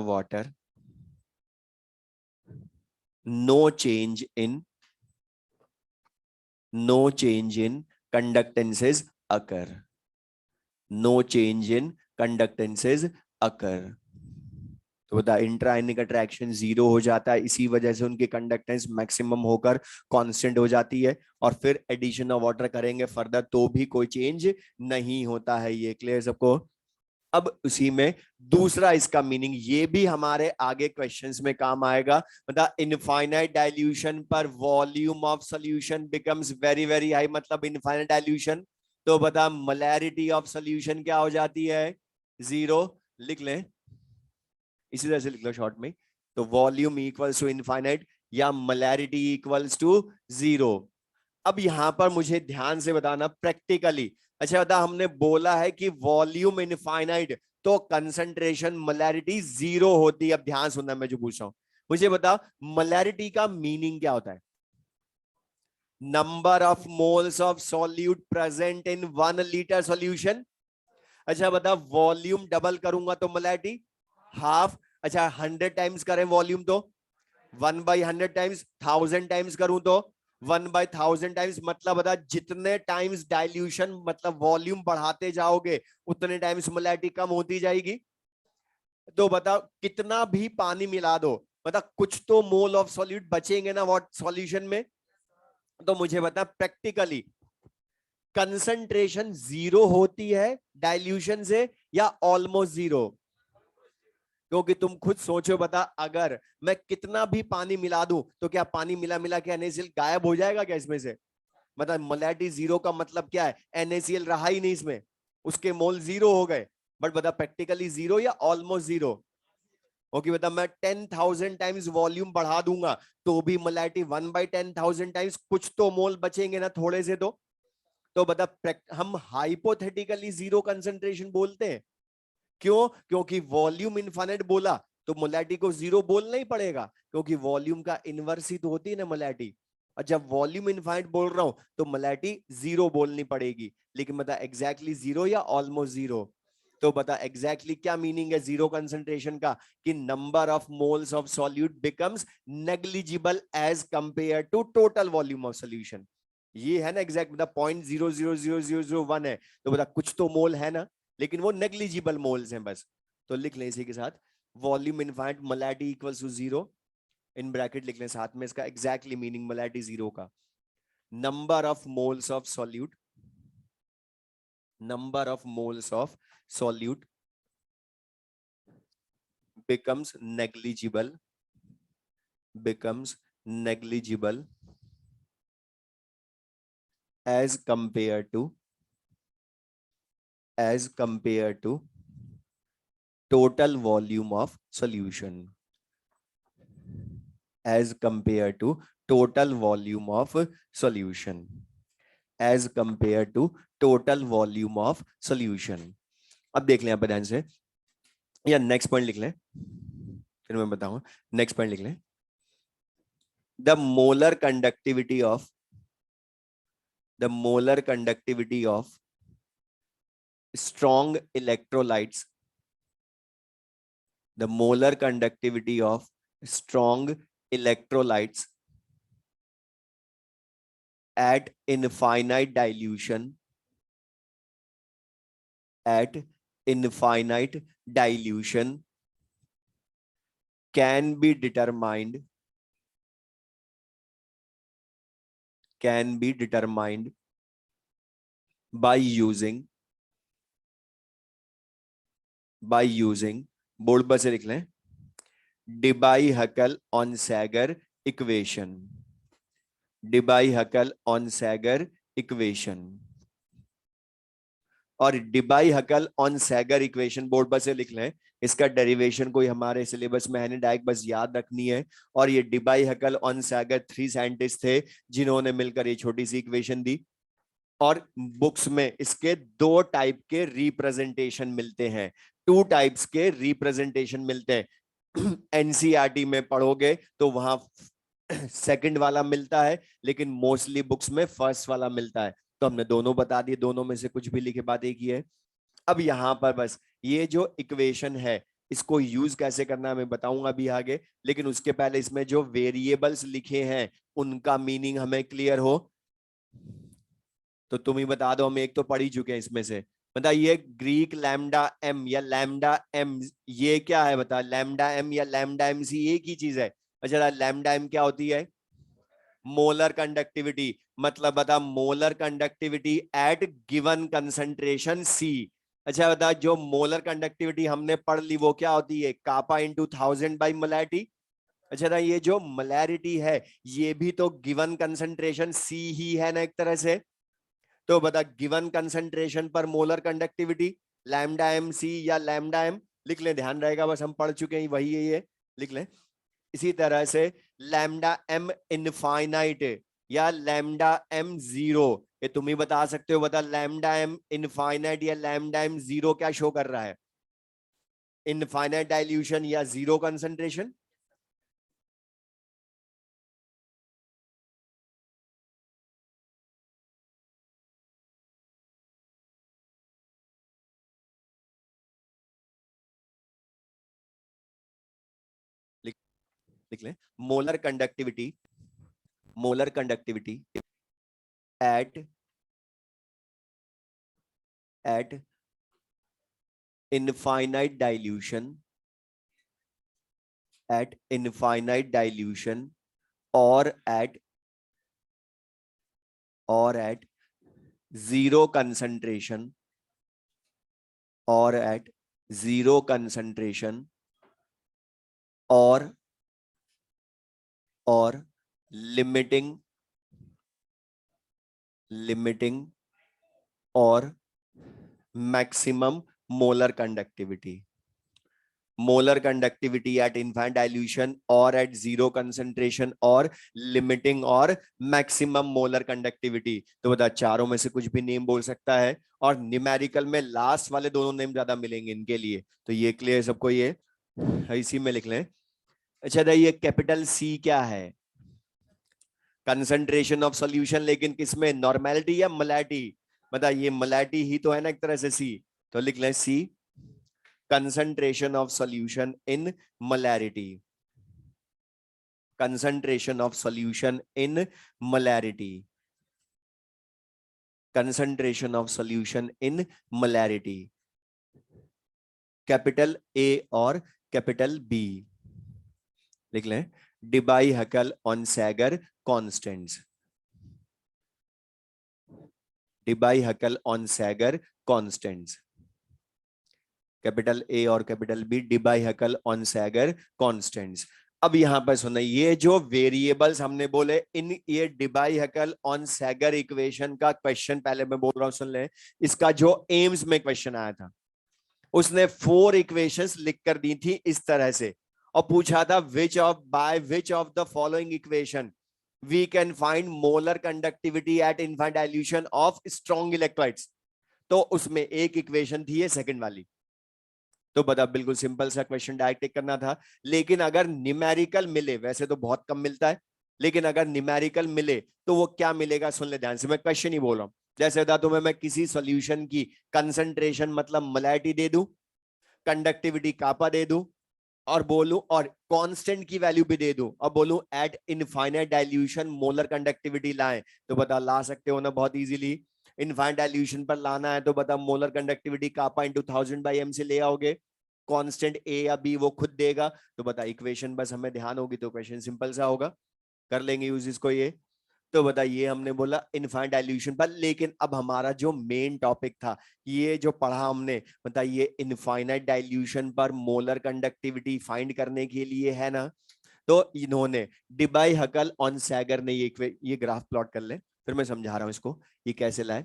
water, no change in conductances occur, no change in conductances occur। तो बता, इंट्रायनिक attraction 0 हो जाता है, इसी वजह से उनकी conductance maximum होकर कांस्टेंट हो जाती है, और फिर एडिशन ऑफ वाटर करेंगे फर्दर तो भी कोई चेंज नहीं होता है। ये क्लियर सबको? अब उसी में दूसरा इसका मीनिंग, ये भी हमारे आगे क्वेश्चंस में काम आएगा। बता, इनफाइनाइट डाइल्यूशन पर volume of solution becomes very very high, मतलब इनफाइनाइट डाइल्यूशन, तो बता मोलैरिटी ऑफ सॉल्यूशन क्या हो जाती है? 0। लिख लें, इसी तरह से लिख लो शॉर्ट में, तो वॉल्यूम इक्वल्स टू इनफाइनाइट या मोलैरिटी इक्वल्स टू 0। अब यहां पर मुझे ध्यान से बताना प्रैक्टिकली। अच्छा बता, हमने बोला है कि वॉल्यूम इनफाइनाइट तो कंसंट्रेशन मोलैरिटी 0 होती है। अब ध्यान सुनना, मैं जो पूछ रहा हूं, मुझे बता मोलैरिटी का मीनिंग क्या होता है? Number of moles of solute present in 1 litre solution. अच्छा बता, वॉल्यूम डबल करूंगा तो मोलैरिटी हाफ। अच्छा 100 टाइम्स करें वॉल्यूम तो 1/100 टाइम्स, 1000 टाइम्स करूं तो 1/1000 टाइम्स, मतलब बता जितने टाइम्स डाइल्यूशन मतलब वॉल्यूम बढ़ाते जाओगे उतने टाइम्स मोलैरिटी कम होती जाएगी। तो बता कितना भी पानी मिला दो, बता कुछ तो मोल ऑफ सॉल्यूट बचेंगे ना वॉट सॉल्यूशन में। तो मुझे बता प्रैक्टिकली कंसंट्रेशन 0 होती है डाइल्यूशन से या ऑलमोस्ट 0? क्योंकि तुम खुद सोचो, बता अगर मैं कितना भी पानी मिला दूं तो क्या पानी मिला मिला के NaCl गायब हो जाएगा क्या इसमें से? मतलब मोलैरिटी 0 का मतलब क्या है? NaCl रहा ही नहीं इसमें, उसके मोल 0 हो गए। बट बता प्रैक्टिकली 0 या ऑलमोस्ट 0? ओके बता, मैं 10,000 टाइम्स वॉल्यूम बढ़ा दूंगा तो भी मोलैरिटी 1/10,000 टाइम्स, कुछ तो मोल बचेंगे ना थोड़े से तो बता हम हाइपोथेटिकली 0 कंसंट्रेशन बोलते हैं। क्यों? क्योंकि वॉल्यूम इनफाइनाइट बोला तो मोलैरिटी को 0 बोलना ही पड़ेगा, क्योंकि वॉल्यूम का इनवर्स ही तो होती है ना मोलैरिटी। और जब वॉल्यूम इनफाइनाइट बोल रहा हूं तो मोलैरिटी 0 बोलनी पड़ेगी। लेकिन बता एग्जैक्टली 0 या ऑलमोस्ट 0? तो बता एग्जैक्टली क्या मीनिंग है 0 कंसंट्रेशन का? कि number of moles of solute becomes negligible as compare to total volume of solution. ये है ना एग्जैक्ट, बता 0.000001 है, तो बता कुछ तो मोल है ना, लेकिन वो नेग्लिजिबल मोल्स हैं बस। तो लिख लें इसी के साथ, volume infinite molarity equals to 0, in bracket लिख लें साथ में इसका एग्जैक्टली मीनिंग मोलैरिटी 0 का। Number of moles of solute, number of moles of solute becomes negligible as compared to total volume of solution, as compared to total volume of solution, as compared to total volume of solution। अब देख लें आप ध्यान से, या next point लिख लें, फिर मैं बताऊंगा। नेक्स्ट पॉइंट लिख लें, the molar conductivity of the molar conductivity of strong electrolytes, the molar conductivity of strong electrolytes at infinite dilution, at infinite dilution can be determined, by using board पर से लिख लें, Debye-Huckel-Onsager equation, Debye-Huckel-Onsager equation। और Debye-Huckel-Onsager equation board पर से लिख लें, इसका डेरिवेशन कोई हमारे सिलेबस में है नहीं, डायरेक्ट बस याद रखनी है। और ये Debye-Huckel-Onsager 3 साइंटिस्ट थे जिन्होंने मिलकर ये छोटी सी इक्वेशन दी। और बुक्स में इसके 2 टाइप के रिप्रेजेंटेशन मिलते हैं, 2 टाइप्स के रिप्रेजेंटेशन मिलते हैं। एनसीईआरटी में पढ़ोगे तो वहां सेकंड वाला मिलता है, लेकिन मोस्टली बुक्स में फर्स्ट वाला मिलता है। तो हमने दोनों बता दिए, दोनों में से कुछ भी लिखे, बात एक ही है। अब यहां पर बस ये जो इक्वेशन है इसको यूज कैसे करना है मैं बताऊंगा अभी आगे, लेकिन उसके पहले इसमें जो वेरिएबल्स लिखे हैं उनका मीनिंग हमें क्लियर हो। तो तुम ही बता दो, हम एक तो पढ़ ही चुके हैं इसमें से। बता ये ग्रीक लैम्डा एम या लैम्डा एम ये क्या है, बता। लैम्डा एम या लैम्डा एम सी एक ही चीज है। अच्छा लैम्डा एम क्या होती है? Molar conductivity. मतलब बता molar conductivity at given concentration C. अच्छा बता जो मोलर कंडक्टिविटी हमने पढ़ ली वो क्या होती है? Kappa into 1000 by molarity. अच्छा ना ये जो मोलैरिटी है ये भी तो गिवन कंसंट्रेशन सी ही है ना एक तरह से। तो बता गिवन कंसंट्रेशन पर molar conductivity lambda M C or lambda M लिख ले, ध्यान रहेगा, बस हम पढ़ चुके हैं वही है ये, लिख ले। इसी तरह से लैम्डा एम इनफाइनाइट या लैम्डा एम जीरो, ये तुम ही बता सकते हो। बता लैम्डा एम इनफाइनाइट या लैम्डा एम जीरो क्या शो कर रहा है? इनफाइनाइट डाइल्यूशन या जीरो कंसंट्रेशन। लिख ले molar conductivity eight infinite dilution, at infinite dilution or at zero concentration, or at zero concentration, or limiting or maximum molar conductivity, molar conductivity at infinite dilution or at zero concentration or limiting or maximum molar conductivity। तो बता चारों में से कुछ भी name बोल सकता है, और न्यूमेरिकल में लास्ट वाले दोनों नेम ज्यादा मिलेंगे इनके लिए। तो ये क्लियर सबको, ये इसी में लिख लें। अच्छा था ये कैपिटल सी क्या है? कंसंट्रेशन ऑफ सॉल्यूशन, लेकिन किसमें? नॉर्मेलिटी या मोलैरिटी? बता ये मोलैरिटी ही तो है ना एक तरह से सी, तो लिख लें सी concentration of solution in molarity, concentration of solution in molarity, concentration of solution in molarity, capital A और कैपिटल बी लिख लें। Debye-Huckel-Onsager constants, Debye-Huckel-Onsager constants, capital A और कैपिटल बी Debye-Huckel-Onsager कांस्टेंट्स। अब यहां पर सुना, ये जो वेरिएबल्स हमने बोले इन ये Debye-Huckel-Onsager इक्वेशन का क्वेश्चन पहले मैं बोल रहा हूं सुन ले। इसका जो एम्स में क्वेश्चन आया था उसने 4 इक्वेशंस लिख कर दी थी इस तरह से, और पूछा था by which of the following equation we can find molar conductivity at infinite dilution of strong electrolytes. तो उसमें एक इक्वेशन थी ये सेकंड वाली। तो बता बिल्कुल सिंपल सा क्वेश्चन डायरेक्ट टिक करना था, लेकिन अगर न्यूमेरिकल मिले, वैसे तो बहुत कम मिलता है, लेकिन अगर न्यूमेरिकल मिले तो वो क्या मिलेगा, सुन ले ध्यान से, मैं क्वेश्चन ही बोल रहा हूं। जैसे बता तुम्हें मैं किसी सॉल्यूशन की कंसंट्रेशन मतलब मोलैरिटी दे दूं, कंडक्टिविटी कापा दे दूं, और बोलूं और कांस्टेंट की वैल्यू भी दे दूं, और बोलूं eight infinite dilution molar conductivity लाएं, तो बता ला सकते हो ना बहुत इजीली। इनफाइनाइट डाइल्यूशन पर लाना है तो बता molar conductivity kappa into 1000/m से ले आओगे, कांस्टेंट ए या बी वो खुद देगा, तो बता इक्वेशन बस हमें ध्यान होगी तो क्वेश्चन सिंपल सा होगा, कर लेंगे यूज इसको ये। तो बताइए हमने बोला इनफाइनाइट डाइल्यूशन पर, लेकिन अब हमारा जो मेन टॉपिक था, ये जो पढ़ा हमने, बताइए इनफाइनाइट डाइल्यूशन पर मोलर कंडक्टिविटी फाइंड करने के लिए है ना। तो इन्होंने डिबाई हकल ऑन सैगर ने ये ग्राफ प्लॉट कर ले, फिर मैं समझा रहा हूं इसको ये कैसे लाए।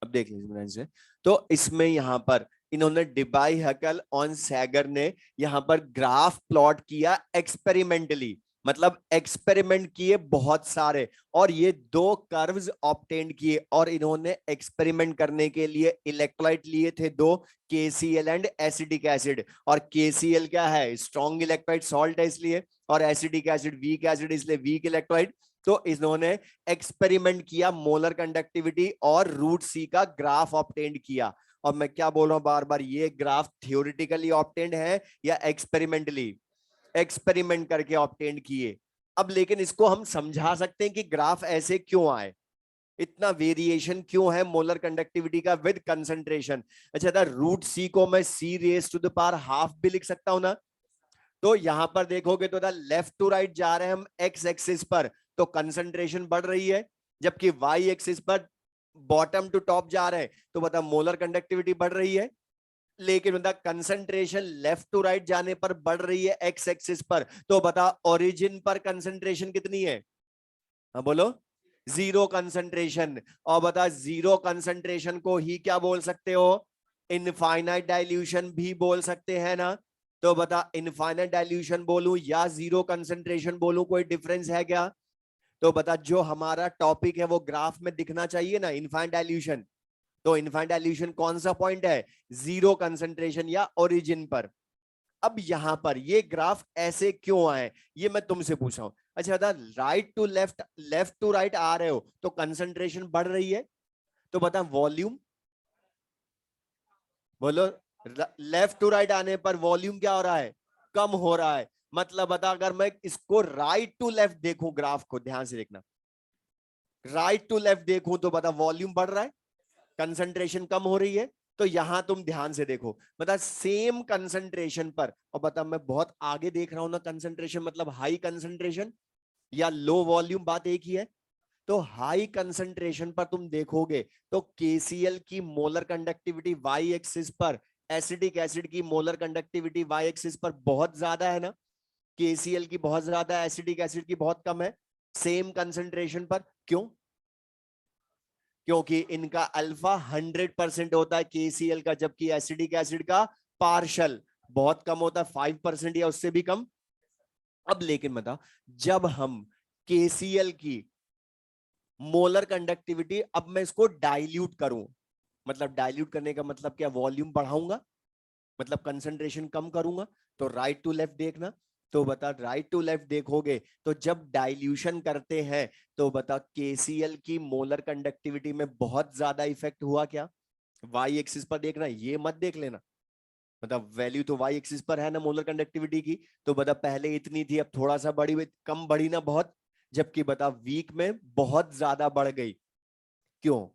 अब देख लीजिए ध्यान से। तो इसमें यहां पर इन्होंने डिबाई हकल ऑन सैगर ने यहां पर ग्राफ प्लॉट किया एक्सपेरिमेंटली, मतलब एक्सपेरिमेंट किए बहुत सारे, और ये दो कर्व्स ऑब्टेन किए, और इन्होंने एक्सपेरिमेंट करने के लिए इलेक्ट्रोलाइट लिए थे दो, केसीएल एंड एसिडिक एसिड। और केसीएल क्या है, स्ट्रॉन्ग इलेक्ट्रोलाइट सॉल्ट है इसलिए, और एसिडिक एसिड वीक एसिड इसलिए वीक इलेक्ट्रोलाइट। तो इन्होंने एक्सपेरिमेंट किया मोलर कंडक्टिविटी और रूट सी का ग्राफ ऑब्टेंड किया। और मैं क्या बोल रहा हूं बार बार, ये ग्राफ थियोरिटिकली ऑब्टेंड है या एक्सपेरिमेंटली, एक्सपेरिमेंट करके ऑब्टेंड किए। अब लेकिन इसको हम समझा सकते हैं कि ग्राफ ऐसे क्यों आए, इतना वेरिएशन क्यों है मोलर कंडक्टिविटी का विद कंसंट्रेशन। अच्छा था, रूट सी को मैं C raise to the power half भी लिख सकता हूं ना। तो यहां पर देखोगे तो लेफ्ट टू राइट जा रहे हैं हम एक्स एक्सिस पर, तो कंसंट्रेशन बढ़ रही है, जबकि वाई एक्सिस पर बॉटम टू टॉप जा रहे हैं, तो बता मोलर कंडक्टिविटी बढ़ रही है। लेकिन बता कंसंट्रेशन लेफ्ट टू राइट जाने पर बढ़ रही है एक्स एक्सिस पर, तो बता ओरिजिन पर कंसंट्रेशन कितनी है, हाँ बोलो, जीरो कंसंट्रेशन। और बता जीरो कंसंट्रेशन को ही क्या बोल सकते हो, इनफाइनाइट डाइल्यूशन भी बोल सकते हैं ना। तो बता इनफाइनाइट डाइल्यूशन बोलूं या जीरो कंसंट्रेशन बोलूं, कोई डिफरेंस है क्या। तो बता जो हमारा टॉपिक है वो ग्राफ में दिखना चाहिए ना, इनफाइनाइट डाइल्यूशन। तो इनफाइनाइट डाइल्यूशन कौन सा पॉइंट है, जीरो कंसंट्रेशन या ओरिजिन पर। अब यहां पर ये ग्राफ ऐसे क्यों आए, ये मैं तुमसे पूछ रहा हूं। अच्छा बता, right to left, left to right आ रहे हो तो कंसंट्रेशन बढ़ रही है, तो बता वॉल्यूम, बोलो, लेफ्ट टू राइट आने पर वॉल्यूम क्या हो रहा है, कम हो रहा है। मतलब बता अगर मैं इसको राइट टू लेफ्ट देखूं, ग्राफ को ध्यान से देखना, राइट टू लेफ्ट देखूं तो बता वॉल्यूम बढ़ रहा है, कंसंट्रेशन कम हो रही है। तो यहां तुम ध्यान से देखो, बता सेम कंसंट्रेशन पर, और बता मैं बहुत आगे देख रहा हूं ना, कंसंट्रेशन मतलब हाई कंसंट्रेशन या लो वॉल्यूम, बात एक ही है। तो हाई कंसंट्रेशन पर तुम देखोगे तो केसीएल की मोलर कंडक्टिविटी वाई एक्सिस पर, एसिडिक एसिड की मोलर कंडक्टिविटी वाई एक्सिस पर बहुत ज्यादा है ना, केसीएल की बहुत ज्यादा, एसिडिक एसिड की बहुत कम है, सेम कंसंट्रेशन पर। क्यों, क्योंकि इनका अल्फा 100% होता है केसीएल का, जबकि एसिडिक एसिड का पार्शल बहुत कम होता है, 5% या उससे भी कम। अब लेकिन बता, जब हम केसीएल की मोलर कंडक्टिविटी, अब मैं इसको डाइल्यूट करूं, मतलब डाइल्यूट करने का मतलब क्या, वॉल्यूम बढ़ाऊंगा, मतलब कंसंट्रेशन कम करूंगा। तो राइट टू लेफ्ट देखना, तो बता राइट टू लेफ्ट देखोगे तो जब डाइल्यूशन करते हैं तो बता केसीएल की मोलर कंडक्टिविटी में बहुत ज्यादा इफेक्ट हुआ क्या। वाई एक्सिस पर देखना, ये मत देख लेना, मतलब वैल्यू तो वाई एक्सिस पर है ना मोलर कंडक्टिविटी की, तो बता पहले इतनी थी अब थोड़ा सा बढ़ी हुई, कम बढ़ी ना बहुत, जबकि बता वीक में बहुत ज्यादा बढ़ गई। क्यों,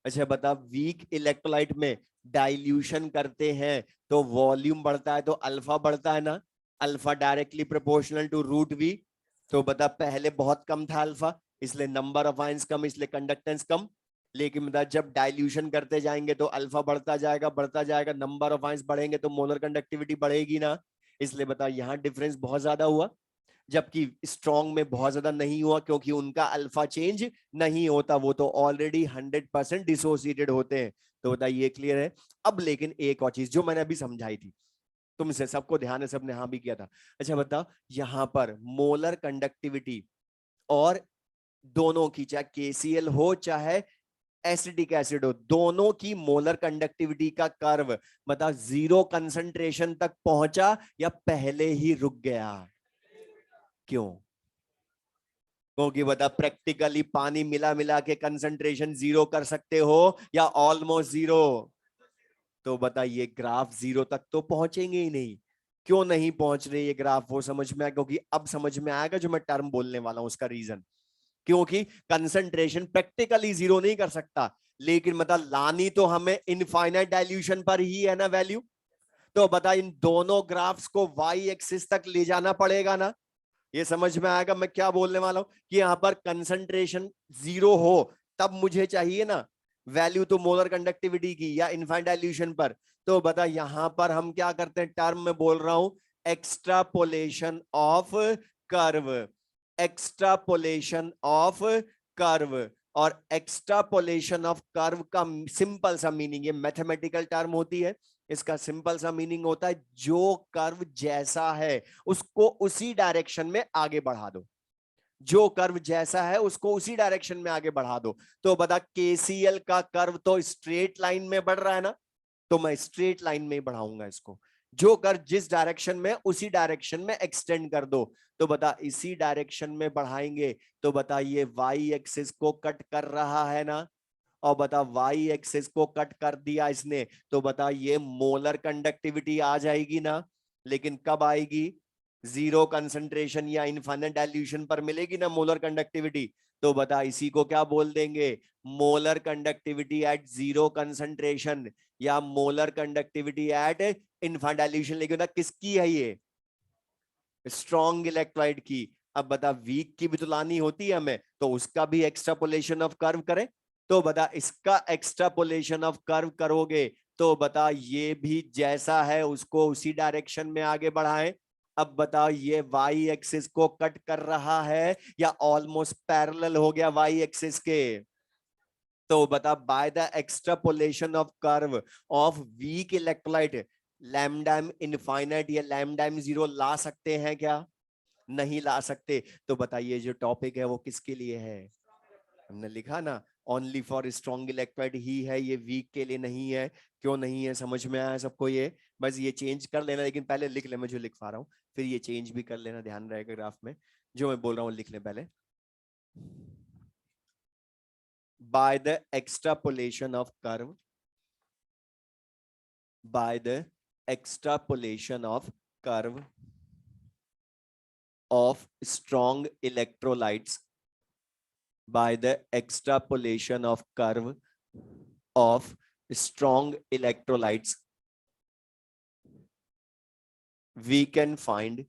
अच्छा बता वीक इलेक्ट्रोलाइट में डाइल्यूशन करते हैं तो वॉल्यूम बढ़ता है, तो अल्फा बढ़ता है ना, alpha directly proportional to root V. तो बता पहले बहुत कम था अल्फा, इसलिए नंबर ऑफ आयंस कम, इसलिए कंडक्टेंस कम। लेकिन बता जब डाइल्यूशन करते जाएंगे तो अल्फा बढ़ता जाएगा, नंबर ऑफ आयंस बढ़ेंगे तो मोलर कंडक्टिविटी बढ़ेगी ना, इसलिए बता यहाँ डिफरेंस बहुत ज्यादा हुआ, जबकि स्ट्रॉन्ग में बहुत ज्यादा नहीं हुआ क्योंकि उनका अल्फा चेंज नहीं होता, वो तो ऑलरेडी 100% डिसोसिएटेड होते हैं। तो बता ये क्लियर है। अब लेकिन एक और चीज जो मैंने अभी समझाई थी तुमसे, सबको ध्यान है, सबने हाँ भी किया था। अच्छा बता, यहां पर मोलर कंडक्टिविटी और दोनों की, चाहे केसीएल हो चाहे एसिटिक एसिड हो, दोनों की मोलर कंडक्टिविटी का कर्व बता जीरो कंसंट्रेशन तक पहुंचा या पहले ही रुक गया? क्यों? क्योंकि बता प्रैक्टिकली पानी मिला मिला के कंसंट्रेशन जीरो कर सकते हो या ऑलमोस्ट जीरो? तो बता ये ग्राफ जीरो तक तो पहुंचेंगे ही नहीं। क्यों नहीं पहुंच रहे ये ग्राफ, वो समझ में आया, क्योंकि अब समझ में आएगा जो मैं टर्म बोलने वाला हूं उसका रीजन। क्योंकि कंसंट्रेशन प्रैक्टिकली जीरो नहीं कर सकता, लेकिन मतलब लानी तो हमें इनफाइनाइट डाइल्यूशन पर ही है ना वैल्यू। तो बता इन दोनों ग्राफ्स को वाई एक्सिस तक ले जाना पड़ेगा ना। ये समझ में आएगा मैं क्या बोलने वाला हूं, कि यहां पर कंसंट्रेशन जीरो हो तब मुझे चाहिए ना वैल्यू तो मोलर कंडक्टिविटी की या इनफाइनाइट डाइल्यूशन पर। तो बता यहां पर हम क्या करते हैं, टर्म में बोल रहा हूं extrapolation of curve, extrapolation of curve. और एक्स्ट्रापोलेशन ऑफ कर्व का सिंपल सा मीनिंग, ये मैथमेटिकल टर्म होती है, इसका सिंपल सा मीनिंग होता है जो कर्व जैसा है उसको उसी डायरेक्शन में आगे बढ़ा दो, जो कर्व जैसा है उसको उसी डायरेक्शन में आगे बढ़ा दो। तो बता केसीएल का कर्व तो स्ट्रेट लाइन में बढ़ रहा है ना, तो मैं स्ट्रेट लाइन में ही बढ़ाऊंगा इसको, जो कर्व जिस डायरेक्शन में उसी डायरेक्शन में एक्सटेंड कर दो। तो बता इसी डायरेक्शन में बढ़ाएंगे तो बता ये वाई एक्सिस को कट कर रहा है ना, और बता वाई एक्सिस को कट कर दिया इसने, तो बता ये मोलर कंडक्टिविटी आ जाएगी ना। लेकिन कब आएगी, जीरो कंसंट्रेशन या इनफाइनाइट डाइल्यूशन पर मिलेगी ना मोलर कंडक्टिविटी। तो बता इसी को क्या बोल देंगे, molar conductivity at zero concentration या molar conductivity at infinite dilution. लेकिन बता किसकी है ये, स्ट्रॉन्ग इलेक्ट्रोलाइट की। अब बता वीक की भी तो लानी होती है हमें, तो उसका भी एक्स्ट्रापोलेशन ऑफ कर्व करें। तो बता इसका एक्स्ट्रापोलेशन ऑफ कर्व करोगे तो बता ये भी जैसा है उसको उसी डायरेक्शन में आगे बढ़ाएं। अब बताओ ये वाई एक्सिस को कट कर रहा है या ऑलमोस्ट पैरेलल हो गया वाई एक्सिस के। तो बता by the extrapolation of curve of weak electrolyte lambda m infinite या लैम्डाम जीरो ला सकते हैं क्या? नहीं ला सकते। तो बताइए जो टॉपिक है वो किसके लिए है, हमने लिखा ना ओनली फॉर स्ट्रॉन्ग इलेक्ट्रोलाइट ही है, ये वीक के लिए नहीं है। क्यों नहीं है, समझ में आया सबको ये? बस ये चेंज कर लेना, लेकिन पहले लिख ले मैं जो लिखवा रहा हूँ, फिर ये चेंज भी कर लेना, ध्यान रहेगा ग्राफ में। जो मैं बोल रहा हूँ लिख ले पहले। by the extrapolation of curve, by the extrapolation of curve of strong electrolytes, by the extrapolation of curve of strong electrolytes, we can find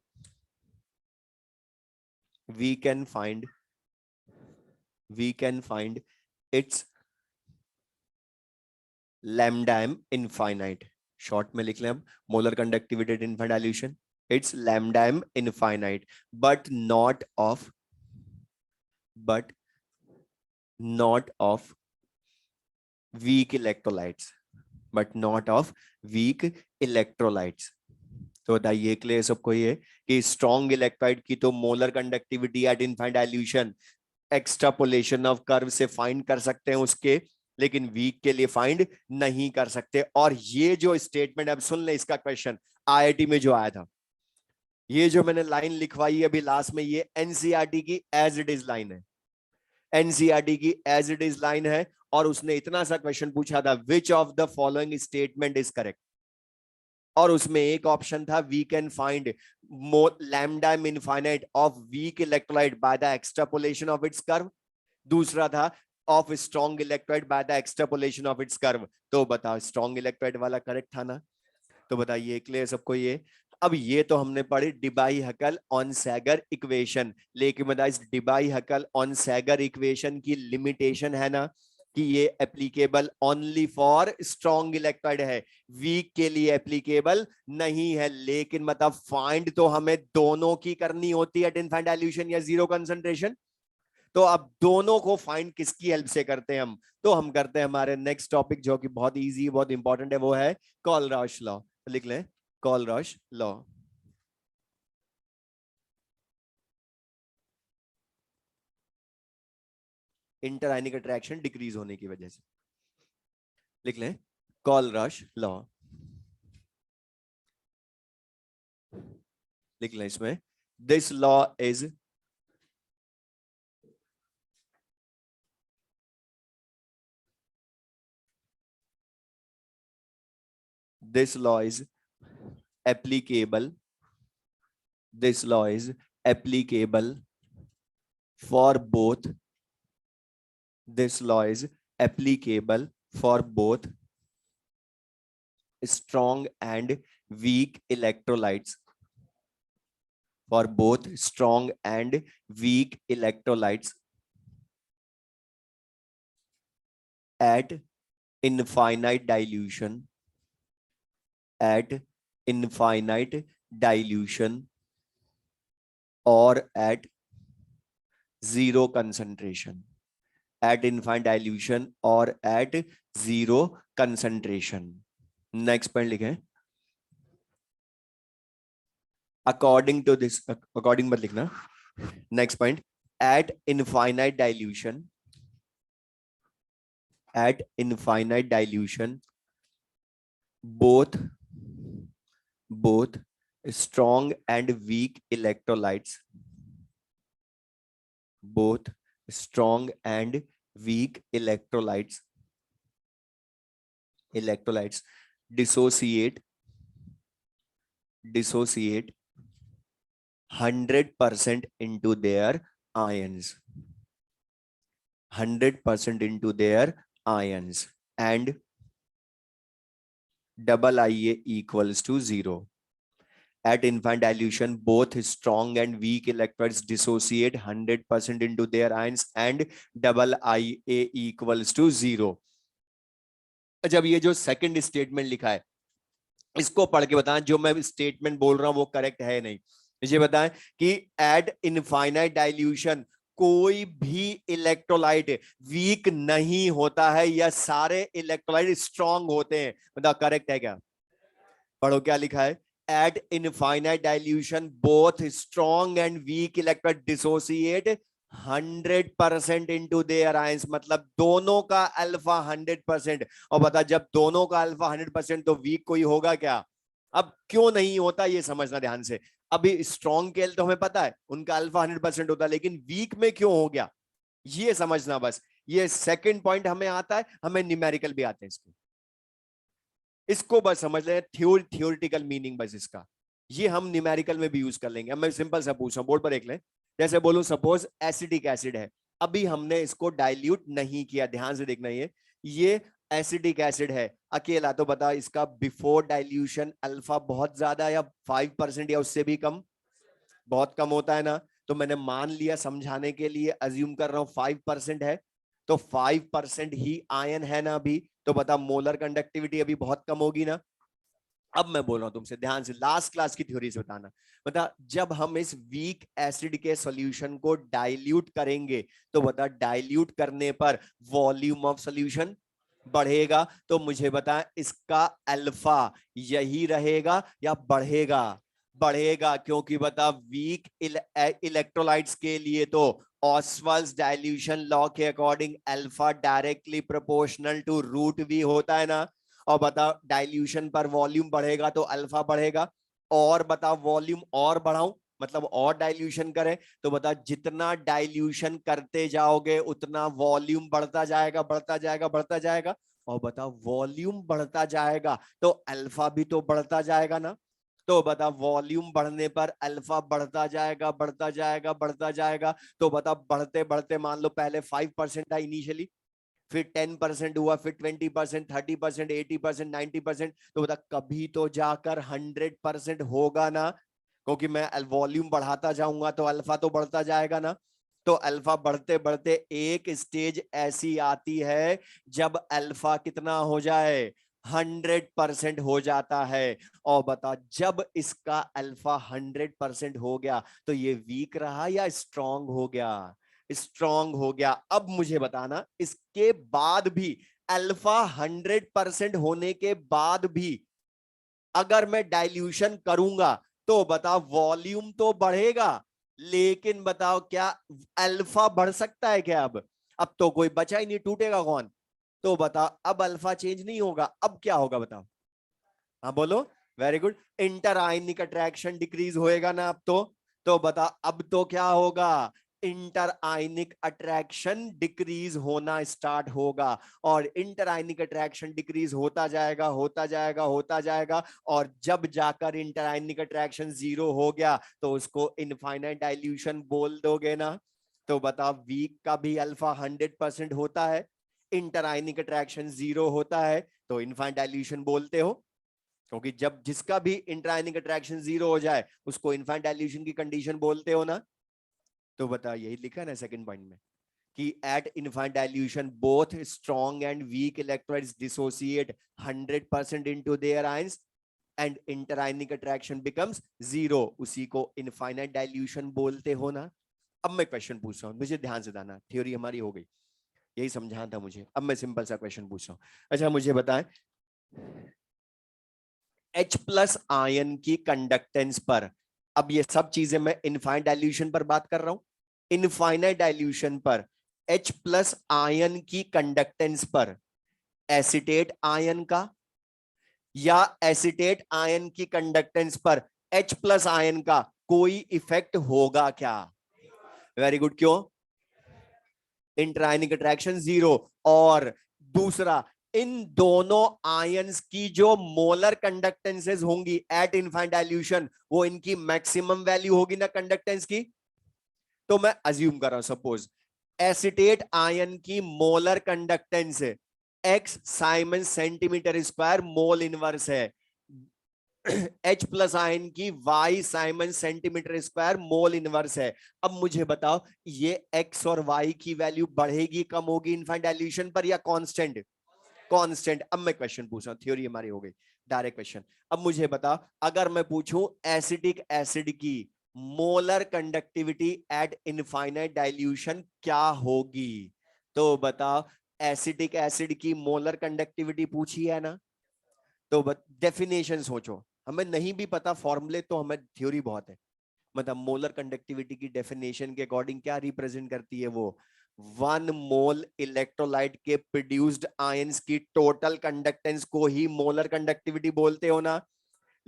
its lambda infinite. Short में लिख लें हम, molar conductivity at infinite dilution, it's lambda infinite but not of weak electrolytes, but not of weak electrolytes. तो बताइए clear सबको ये कि strong electrolyte की तो molar conductivity at infinite dilution extrapolation of curve से फाइंड कर सकते हैं उसके, लेकिन वीक के लिए फाइंड नहीं कर सकते। और ये जो स्टेटमेंट, अब सुन ले इसका क्वेश्चन आईआईटी में जो आया था, ये जो मैंने लाइन लिखवाई अभी लास्ट में, ये एनसीईआरटी की एज इट इज लाइन है, एनसीईआरटी की एज इट इज लाइन है। और उसने इतना सा क्वेश्चन पूछा था, which of the following statement is correct, और उसमें एक ऑप्शन था we can find lambda infinite of weak electrolyte by the extrapolation of its curve, दूसरा था of strong electrolyte by the extrapolation of its curve. तो बताओ strong electrolyte वाला correct था ना। तो बताइए क्लियर सबको ये। अब ये तो हमने पढ़ी डिबाई हकल ऑन सैगर इक्वेशन, लेकिन बता इस डिबाई हकल ऑन सैगर इक्वेशन की लिमिटेशन है ना, कि ये applicable only for strong electrolyte है, वीक के लिए एप्लीकेबल नहीं है। लेकिन मतलब फाइंड तो हमें दोनों की करनी होती है, एट इनफाइनाइट डाइल्यूशन या जीरो कंसंट्रेशन। तो अब दोनों को फाइंड किसकी हेल्प से करते हैं हम? तो हम करते हैं हमारे नेक्स्ट टॉपिक जो कि बहुत इजी बहुत इंपॉर्टेंट है, वो है कॉलराश लॉ। लिख लें कॉलराश लॉ। इंटर आयनिक अट्रैक्शन डिक्रीज होने की वजह से। लिख लें कॉलराश लॉ। लिख लें इसमें this law is this law is applicable, this law is applicable for both, this law is applicable for both strong and weak electrolytes, for both strong and weak electrolytes at infinite dilution, at infinite dilution or at zero concentration, at infinite dilution or at zero concentration. Next point लिखें according to this, according मत लिखना। next point at infinite dilution, at infinite dilution both strong and weak electrolytes, both strong and weak electrolytes dissociate 100% into their ions, 100% into their ions, and double IA equals to 0. At infinite dilution, both strong and weak electrolytes dissociate 100% into their ions and double IA equals to 0. जब ये जो second statement लिखा है इसको पढ़ के बताएं जो मैं स्टेटमेंट बोल रहा हूं वो करेक्ट है नहीं। ये बताएं कि एट इनफाइनाइट डाइल्यूशन कोई भी इलेक्ट्रोलाइट वीक नहीं होता है या सारे इलेक्ट्रोलाइट स्ट्रांग होते हैं। बताओ करेक्ट है क्या? पढ़ो क्या लिखा है। Eight infinite dilution both strong and weak electrolyte dissociate 100% into their ions, मतलब दोनों का अल्फा 100%। और बता जब दोनों का अल्फा 100% तो वीक कोई होगा क्या? अब क्यों नहीं होता ये समझना ध्यान से। अभी स्ट्रॉन्ग केल तो हमें पता है उनका अल्फा 100% होता है, लेकिन वीक में क्यों हो गया ये समझना बस। ये सेकंड पॉइंट हमें आता है, हमें न्यूमेरिकल भी आते हैं इसको बस समझ लें। थियोरिटिकल मीनिंग बस इसका, ये हम न्यूमेरिकल में भी यूज कर लेंगे। अब मैं सिंपल सा पूछ रहा हूं, बोर्ड पर देख लें। जैसे बोलूं सपोज एसिडिक एसिड है, अभी हमने इसको डाइल्यूट नहीं किया, ध्यान से देखना। ये एसिडिक एसिड है अकेला, तो बता इसका बिफोर डाइल्यूशन अल्फा बहुत ज्यादा या 5% या उससे भी कम? बहुत कम होता है ना। तो मैंने मान लिया समझाने के लिए, अज्यूम कर रहा हूं 5% है, तो 5% ही आयन है ना अभी। तो बता मोलर कंडक्टिविटी अभी बहुत कम होगी ना। अब मैं बोल रहा हूं तुमसे ध्यान से, लास्ट क्लास की थ्योरी से बताना। बता जब हम इस वीक एसिड के सॉल्यूशन को डाइल्यूट करेंगे तो बता डाइल्यूट करने पर वॉल्यूम ऑफ सॉल्यूशन बढ़ेगा। तो मुझे बता इसका अल्फा यही रहेगा या बढ़ेगा? बढ़ेगा, क्योंकि बता वीक इलेक्ट्रोलाइट्स के लिए तो ऑस्वाल्ड्स डाइल्यूशन लॉ के according alpha directly proportional to root V होता है ना। और बता डाइल्यूशन पर वॉल्यूम बढ़ेगा तो अल्फा बढ़ेगा। और बता वॉल्यूम और बढ़ाऊं मतलब और डाइल्यूशन करें, तो बता जितना डाइल्यूशन करते जाओगे उतना वॉल्यूम बढ़ता जाएगा बढ़ता जाएगा बढ़ता जाएगा। और बता वॉल्यूम बढ़ता जाएगा तो अल्फा भी तो बढ़ता जाएगा ना। तो बता वॉल्यूम बढ़ने पर अल्फा बढ़ता जाएगा बढ़ता जाएगा बढ़ता जाएगा। तो बता बढ़ते बढ़ते मान लो पहले 5% था इनिशियली, फिर 10% हुआ, फिर 20%, 30%, 80%, 90%। तो बता कभी तो जाकर 100% होगा ना, क्योंकि मैं वॉल्यूम बढ़ाता जाऊंगा तो अल्फा तो बढ़ता जाएगा ना। तो अल्फा बढ़ते बढ़ते एक स्टेज ऐसी आती है जब अल्फा कितना हो जाए, 100% हो जाता है। और बता, जब इसका अल्फा 100% हो गया तो ये वीक रहा या स्ट्रांग हो गया? स्ट्रांग हो गया। अब मुझे बताना, इसके बाद भी, अल्फा 100% होने के बाद भी अगर मैं डाइल्यूशन करूंगा तो बताओ वॉल्यूम तो बढ़ेगा, लेकिन बताओ क्या अल्फा बढ़ सकता है क्या? अब तो कोई बचा ही नहीं, टूटेगा कौन? तो बताओ अब अल्फा चेंज नहीं होगा, अब क्या होगा बताओ? हाँ बोलो। Very good. इंटर आयनिक अट्रैक्शन डिक्रीज होएगा ना अब तो बता अब तो क्या होगा? इंटर आयनिक अट्रैक्शन डिक्रीज होना स्टार्ट होगा। और इंटर आयनिक अट्रैक्शन डिक्रीज होता जाएगा, होता जाएगा, होता जाएगा। और जब जाकर इंटर आयनिक अट्रैक्शन 0 हो गया तो उसको इनफाइनाइट डाइल्यूशन बोल दोगे ना? तो बता, वीक का भी अल्फा 100% होता है, इंटर आयनिक अट्रैक्शन 0 होता है, तो इनफाइनाइट डाइल्यूशन बोलते हो। क्योंकि जब जिसका भी इंट्रायनिक अट्रैक्शन 0 हो जाए उसको इनफाइनाइट डाइल्यूशन की कंडीशन बोलते हो ना? तो बता, यही लिखा है ना सेकंड पॉइंट में कि at infinite dilution both strong and weak electrolytes dissociate 100% into their ions and interionic attraction becomes 0। उसी को इनफाइनाइट डाइल्यूशन बोलते हो ना? अब मैं क्वेश्चन पूछ रहा हूं, मुझे ध्यान से देना, थ्योरी हमारी हो गई, यही समझाना था मुझे। अब मैं सिंपल सा क्वेश्चन पूछ रहा हूं। अच्छा मुझे बताएं, H प्लस आयन की कंडक्टेंस पर, अब ये सब चीजें मैं इनफाइनाइट डाइल्यूशन पर बात कर रहा हूं, इनफाइनाइट डाइल्यूशन पर H प्लस आयन की कंडक्टेंस पर एसिटेट आयन का या एसिटेट आयन की कंडक्टेंस पर H प्लस आयन का कोई इफेक्ट होगा क्या? Very good. क्यों? इंटरआयनिक अट्रैक्शन 0। और दूसरा, इन दोनों आयंस की जो मोलर कंडक्टेंसेस होंगी एट इनफाइनाइट डाइल्यूशन, वो इनकी मैक्सिमम वैल्यू होगी ना कंडक्टेंस की। तो मैं अज्यूम कर रहा हूं, सपोज एसिटेट आयन की molar conductance x Simon centimetre square mole inverse है, H प्लस आयन की y Simon centimetre square mole inverse है। अब मुझे बताओ, ये x और y की वैल्यू बढ़ेगी कम होगी इनफाइनाइट डाइल्यूशन पर या कांस्टेंट? कांस्टेंट। अब मैं क्वेश्चन पूछ रहा हूं, थ्योरी हमारी हो गई, डायरेक्ट क्वेश्चन। अब मुझे बताओ, अगर मैं पूछूं एसिटिक एसिड की molar conductivity at infinite dilution क्या होगी? तो बताओ, एसिटिक एसिड की मोलर कंडक्टिविटी पूछी है ना? तो डेफिनेशन सोचो, हमें नहीं भी पता फॉर्मूले तो हमें थ्योरी बहुत है। मतलब मोलर कंडक्टिविटी की डेफिनेशन के अकॉर्डिंग क्या रिप्रेजेंट करती है वो? 1 मोल इलेक्ट्रोलाइट के प्रोड्यूस्ड आयंस की टोटल कंडक्टेंस को ही मोलर कंडक्टिविटी बोलते हो ना?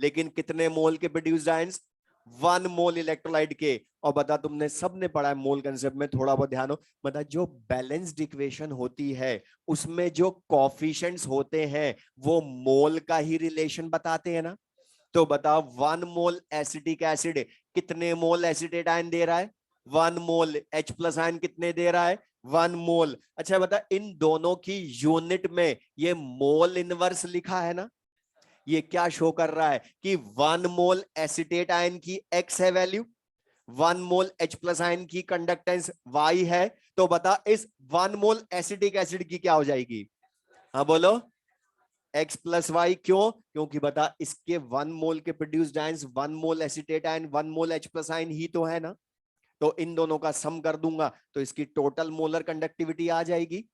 लेकिन कितने मोल के प्रोड्यूस्ड आयंस? 1 मोल इलेक्ट्रोलाइट के। और बता, तुमने सबने पढ़ा है मोल कंसेप्ट में, थोड़ा बहुत ध्यान हो, बता जो बैलेंस्ड इक्वेशन होती है उसमें जो कॉफिशिएंट्स होते हैं वो मोल का ही रिलेशन बताते हैं ना? तो बताओ 1 मोल एसिटिक एसिड कितने मोल एसिटेट आयन दे रहा है? 1 मोल। H प्लस आयन कितने दे रहा है? 1 मोल। अच्छा बता, इन दोनों की यूनिट में ये मोल इनवर्स लिखा है ना? ये क्या शो कर रहा है कि 1 मोल एसिटेट आयन की x है value, 1 mole H plus ion की कंडक्टेंस y है। तो बता, इस 1 मोल एसिटिक एसिड की क्या हो जाएगी? हाँ बोलो। x plus Y. क्यों? क्योंकि बता, इसके 1 मोल के produced ions 1 mole acetate ion 1 mole H plus ion ही तो है ना? तो इन दोनों का सम कर दूंगा तो इसकी टोटल मोलर कंडक्टिविटी आ जाएगी।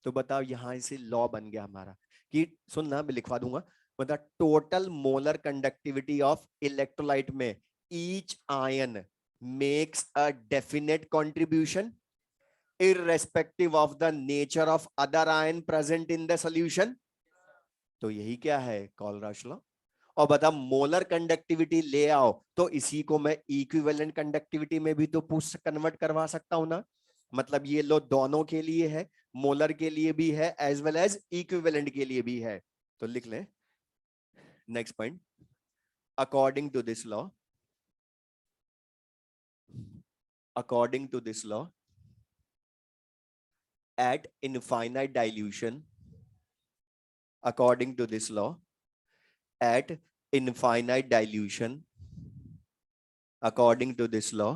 तो बताओ, यहां से लॉ बन गया हमारा कि, सुनना मैं लिखवा दूंगा, बता total molar conductivity of electrolyte में each ion makes a definite contribution irrespective of the nature of other ion present in the solution। तो यही क्या है, कॉलराश लॉ। और बता, मोलर कंडक्टिविटी ले आओ तो इसी को मैं इक्विवेलेंट कंडक्टिविटी में भी तो पूछ कन्वर्ट करवा सकता हूं ना? मतलब ये लो दोनों के लिए है, मोलर के लिए भी है एज वेल एज इक्विवेलेंट के लिए भी है। तो लिख लें next point, according to this law, according to this law at infinite dilution, according to this law at infinite dilution, according to this law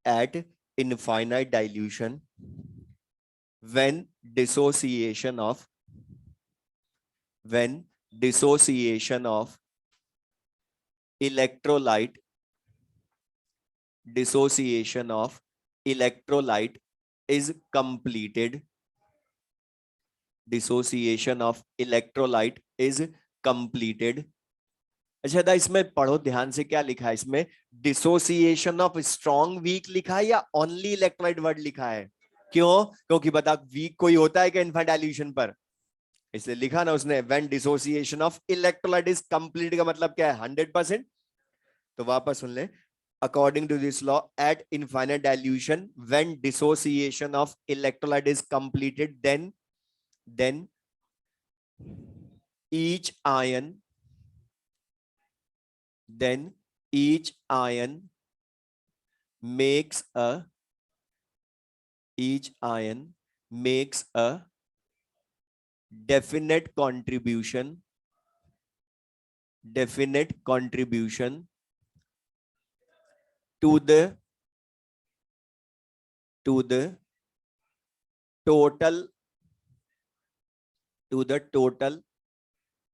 at infinite dilution when dissociation of electrolyte is completed. Dissociation of electrolyte is completed. अच्छा था, इसमें पढ़ो ध्यान से, क्या लिखा है इसमें? डिसोसिएशन ऑफ स्ट्रॉन्ग वीक लिखा है या ओनली इलेक्ट्रोलाइट वर्ड लिखा है? क्यों? क्योंकि बता, वीक कोई होता है क्या इनफाइनाइट डाइल्यूशन पर? इसलिए लिखा ना उसने, when dissociation of electrolyte is complete, का मतलब क्या है? 100%। तो वापस सुन ले, according to this law, at infinite dilution, when dissociation of electrolyte is completed, then each ion makes a definite contribution to the total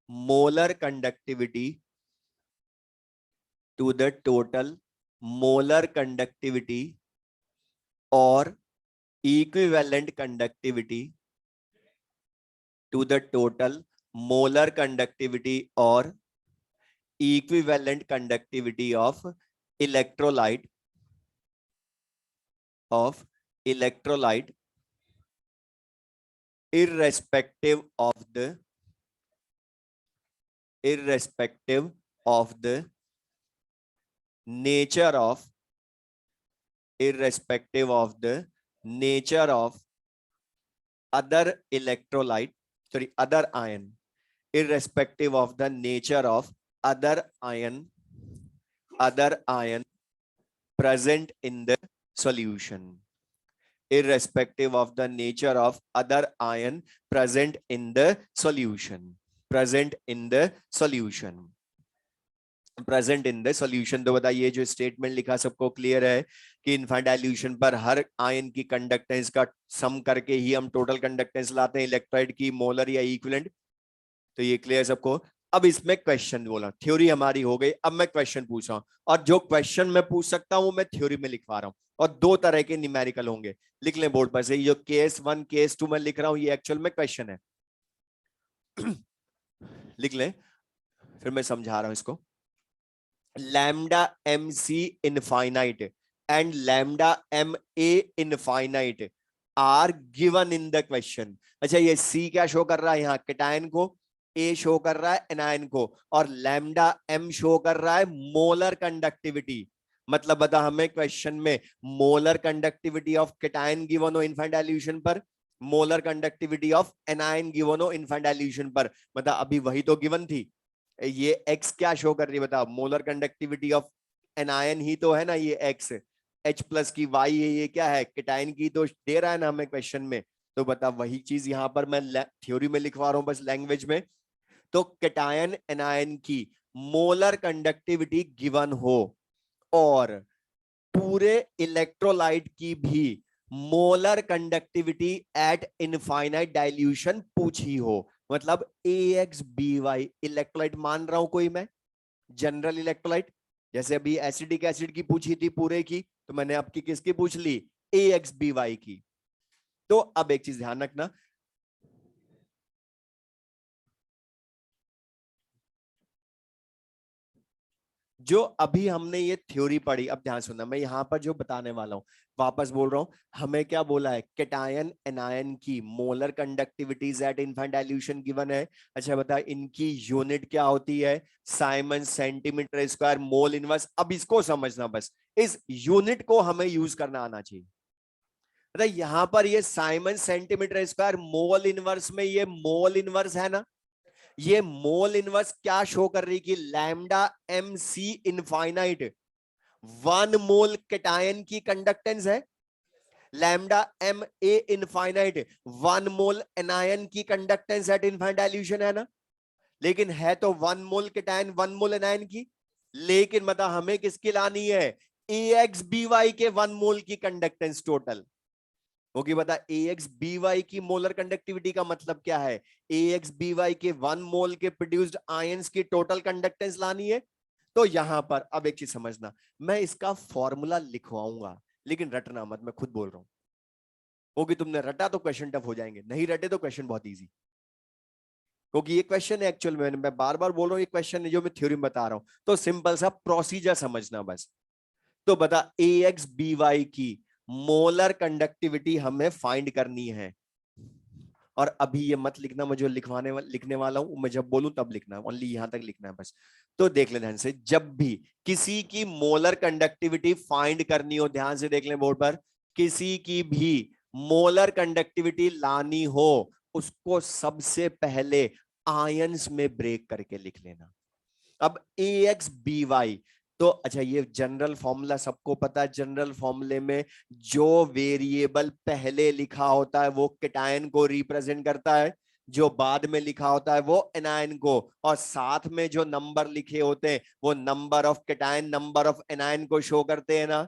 molar conductivity or equivalent conductivity of electrolyte irrespective of the nature of other electrolyte, other ion, irrespective of the nature of other ion present in the solution. Irrespective of the nature of other ion present in the solution. तो बताइए, जो statement लिखा सबको clear है कि infinite dilution पर हर ion की conductance का सम करके ही हम टोटल कंडक्टेंस लाते हैं, इलेक्ट्रोलाइट की, मोलर या इक्विवेलेंट। तो ये क्लियर सबको? अब इसमें क्वेश्चन बोला, थ्योरी हमारी हो गई, अब मैं क्वेश्चन पूछ रहा हूं, और जो क्वेश्चन मैं पूछ सकता हूं वो मैं थ्योरी में लिखवा रहा हूं, और दो तरह के न्यूमेरिकल होंगे। लिख लें बोर्ड पर से, जो केस 1 केस 2 मैं लिख रहा हूं, ये एक्चुअल में क्वेश्चन है। लिख लें, फिर मैं समझा रहा हूं इसको। Lambda M C infinite and lambda M A infinite are given in the question. अच्छा, ये सी क्या शो कर रहा है यहाँ? कैटायन को। ए शो कर रहा है एनायन को, और लैम्डा एम शो कर रहा है मोलर कंडक्टिविटी। मतलब बता हमें क्वेश्चन में molar conductivity of cation given हो इनफाइनाइट डाइल्यूशन पर, molar conductivity of anion given हो इनफाइनाइट डाइल्यूशन पर। बता, अभी वही तो गिवन थी। ये x क्या शो कर रही है? बता, मोलर कंडक्टिविटी ऑफ एनायन ही तो है ना ये x, H प्लस की y है, ये क्या है? कैटायन की तो दे रहा है ना हमें क्वेश्चन में। तो बता, वही चीज यहां पर मैं थ्योरी में लिखवा रहा हूं, बस लैंग्वेज में। तो कैटायन एनायन की मोलर कंडक्टिविटी गिवन हो और पूरे इलेक्ट्रोलाइट की भी molar conductivity at infinite dilution पूछी हो, मतलब AX/BY इलेक्ट्रोलाइट मान रहा हूं कोई मैं, जनरल इलेक्ट्रोलाइट। जैसे अभी एसिडिक एसिड की पूछी थी पूरे की, तो मैंने आपकी किसकी पूछ ली? AX/BY की। तो अब एक चीज ध्यान रखना, जो अभी हमने ये थ्योरी पढ़ी, अब ध्यान सुनना, मैं यहां पर जो बताने वाला हूं वापस बोल रहा हूं। हमें क्या बोला है? कैटायन एनायन की molar conductivities eight infinite dilution given है। अच्छा बता, इनकी यूनिट क्या होती है? Simon centimetre square mole inverse. अब इसको समझना, बस इस यूनिट को हमें यूज करना आना चाहिए। बता, यहां पर ये Simon centimetre square mole inverse में, ये मोल इनवर्स है ना, ये मोल इनवर्स क्या शो कर रही कि lambda M C infinite 1 mole cation की कंडक्टेंस है, lambda M A infinite 1 mole anion की कंडक्टेंस एट इनफाइनाइट डाइल्यूशन है ना। लेकिन है तो 1 मोल कैटायन 1 मोल एनायन की, लेकिन बता हमें किसकी लानी है? AXBY के 1 मोल की कंडक्टेंस टोटल होगी। बता AXBY की मोलर कंडक्टिविटी का मतलब क्या है? AXBY के 1 मोल के प्रोड्यूस्ड आयंस की टोटल कंडक्टेंस लानी है। तो यहां पर अब एक चीज समझना, मैं इसका फॉर्मूला लिखवाऊंगा लेकिन रटना मत, मैं खुद बोल रहा हूं। क्योंकि तुमने रटा तो क्वेश्चन टफ हो जाएंगे, नहीं रटे तो क्वेश्चन बहुत इजी। क्योंकि ये क्वेश्चन है एक्चुअल में, मैं बार बार बोल रहा हूं ये क्वेश्चन है जो मैं थ्योरी में बता रहा हूं, तो सिंपल सा प्रोसीजर समझना बस। तो बता AXBY की मोलर कंडक्टिविटी हमें फाइंड करनी है। और अभी ये मत लिखना, मैं जो लिखने वाला हूं मैं जब बोलूं तब लिखना है, ओनली यहां तक लिखना है बस। तो देख ले ध्यान से, जब भी किसी की मोलर कंडक्टिविटी फाइंड करनी हो, ध्यान से देख ले बोर्ड पर, किसी की भी मोलर कंडक्टिविटी लानी हो, उसको सबसे पहले आयंस में ब्रेक करके लिख लेना। अब AXBY, तो अच्छा ये जनरल फॉर्मूला सबको पता है। जनरल फॉर्मूले में जो वेरिएबल पहले लिखा होता है वो केटायन को रिप्रेजेंट करता है, जो बाद में लिखा होता है वो एनायन को, और साथ में जो नंबर लिखे होते हैं वो number of cation number of anion को शो करते हैं ना।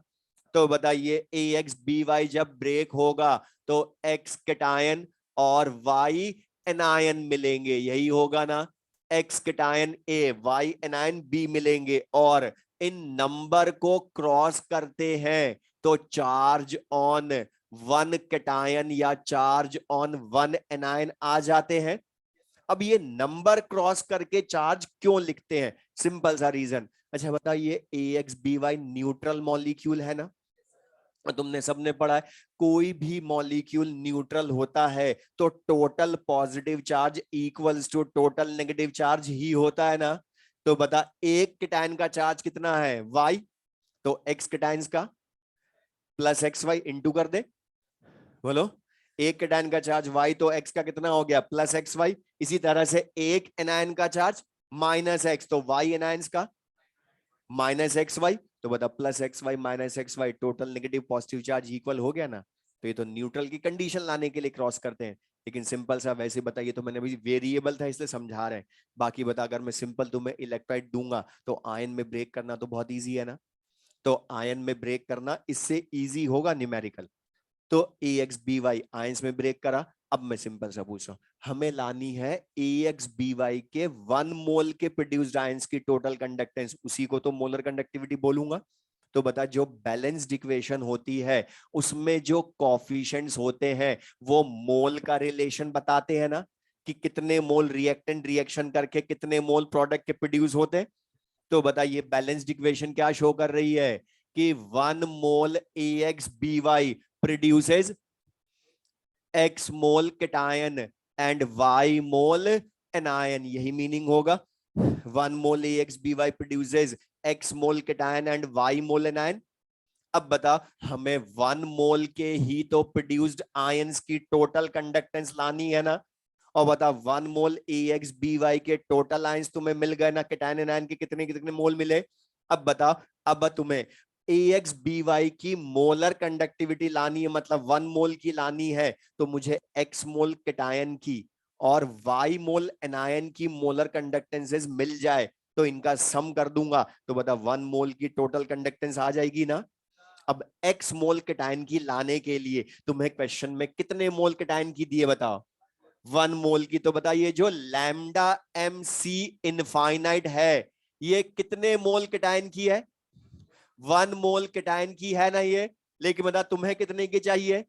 तो बताइए AXBY जब ब्रेक होगा तो X केटायन और Y एनायन मिलेंगे, यही होगा ना। X cation A Y anion B मिलेंगे, और इन नंबर को क्रॉस करते हैं तो चार्ज ऑन 1 केटायन या चार्ज ऑन 1 एनायन आ जाते हैं। अब ये नंबर क्रॉस करके चार्ज क्यों लिखते हैं? सिंपल सा रीजन। अच्छा बताइए, AXBY न्यूट्रल मॉलिक्यूल है ना, तुमने सबने पढ़ा है, कोई भी मॉलिक्यूल न्यूट्रल होता है तो total positive charge equals to total negative charge ही होता है ना। तो बता एक केटायन का चार्ज कितना है Y, तो X केटायंस का प्लस XY इंटू कर दे। बोलो, एक केटायन का चार्ज Y तो X का कितना हो गया प्लस XY। इसी तरह से एक एनायन का चार्ज माइनस X तो Y एनायंस का माइनस XY। तो बता plus XY minus XY total negative positive charge equal हो गया ना। तो ये तो न्यूट्रल की कंडीशन लाने के लिए क्रॉस करते हैं। लेकिन सिंपल सा वैसे बताइए, तो मैंने अभी वेरिएबल था इसलिए समझा रहे हैं। बाकी बता, अगर मैं सिंपल तुम्हें इलेक्ट्राइट दूंगा तो आयन में ब्रेक करना तो बहुत ईजी है ना। तो आयन में ब्रेक करना इससे ईजी होगा न्यूमेरिकल। तो AXBY आयंस में ब्रेक करा। अब मैं सिंपल सा पूछ रहा हूं, हमें लानी है AXBY के 1 मोल के प्रोड्यूस्ड आयंस की टोटल कंडक्टेंस, उसी को तो मोलर कंडक्टिविटी बोलूंगा। तो बता, जो बैलेंस्ड इक्वेशन होती है उसमें जो कॉफिशिएंट्स होते हैं वो मोल का रिलेशन बताते हैं ना, कि कितने मोल रिएक्टेंट रिएक्शन करके कितने मोल प्रोडक्ट के प्रोड्यूस होते हैं। तो बताइए बैलेंस्ड इक्वेशन क्या शो कर रही है, कि 1 मोल AXBY produces X mole cation and Y mole anion, यही मीनिंग होगा। 1 मोल AXBY produces X mole cation and Y mole anion. अब बता, हमें 1 मोल के ही तो प्रोड्यूस्ड आयंस की टोटल कंडक्टेंस लानी है ना। और बता 1 मोल AXBY के टोटल आयंस तुम्हें मिल गए ना, केटायन एनायन के कितने कितने मोल मिले। अब बता, अब तुम्हें AXBY की मोलर कंडक्टिविटी लानी है, मतलब 1 मोल की लानी है, तो मुझे X मोल केटायन की और Y मोल एनायन की मोलर कंडक्टेंसेस मिल जाए तो इनका सम कर दूंगा, तो बता 1 मोल की टोटल कंडक्टेंस आ जाएगी ना। अब X मोल केटायन की लाने के लिए तुम्हें क्वेश्चन में कितने मोल केटायन की दिए बताओ, 1 मोल की। तो बताइए जो लैम्डा MC इनफाइनाइट है ये कितने मोल केटायन की है, 1 मोल केटायन की है ना ये। लेकिन बता तुम्हें कितने की चाहिए,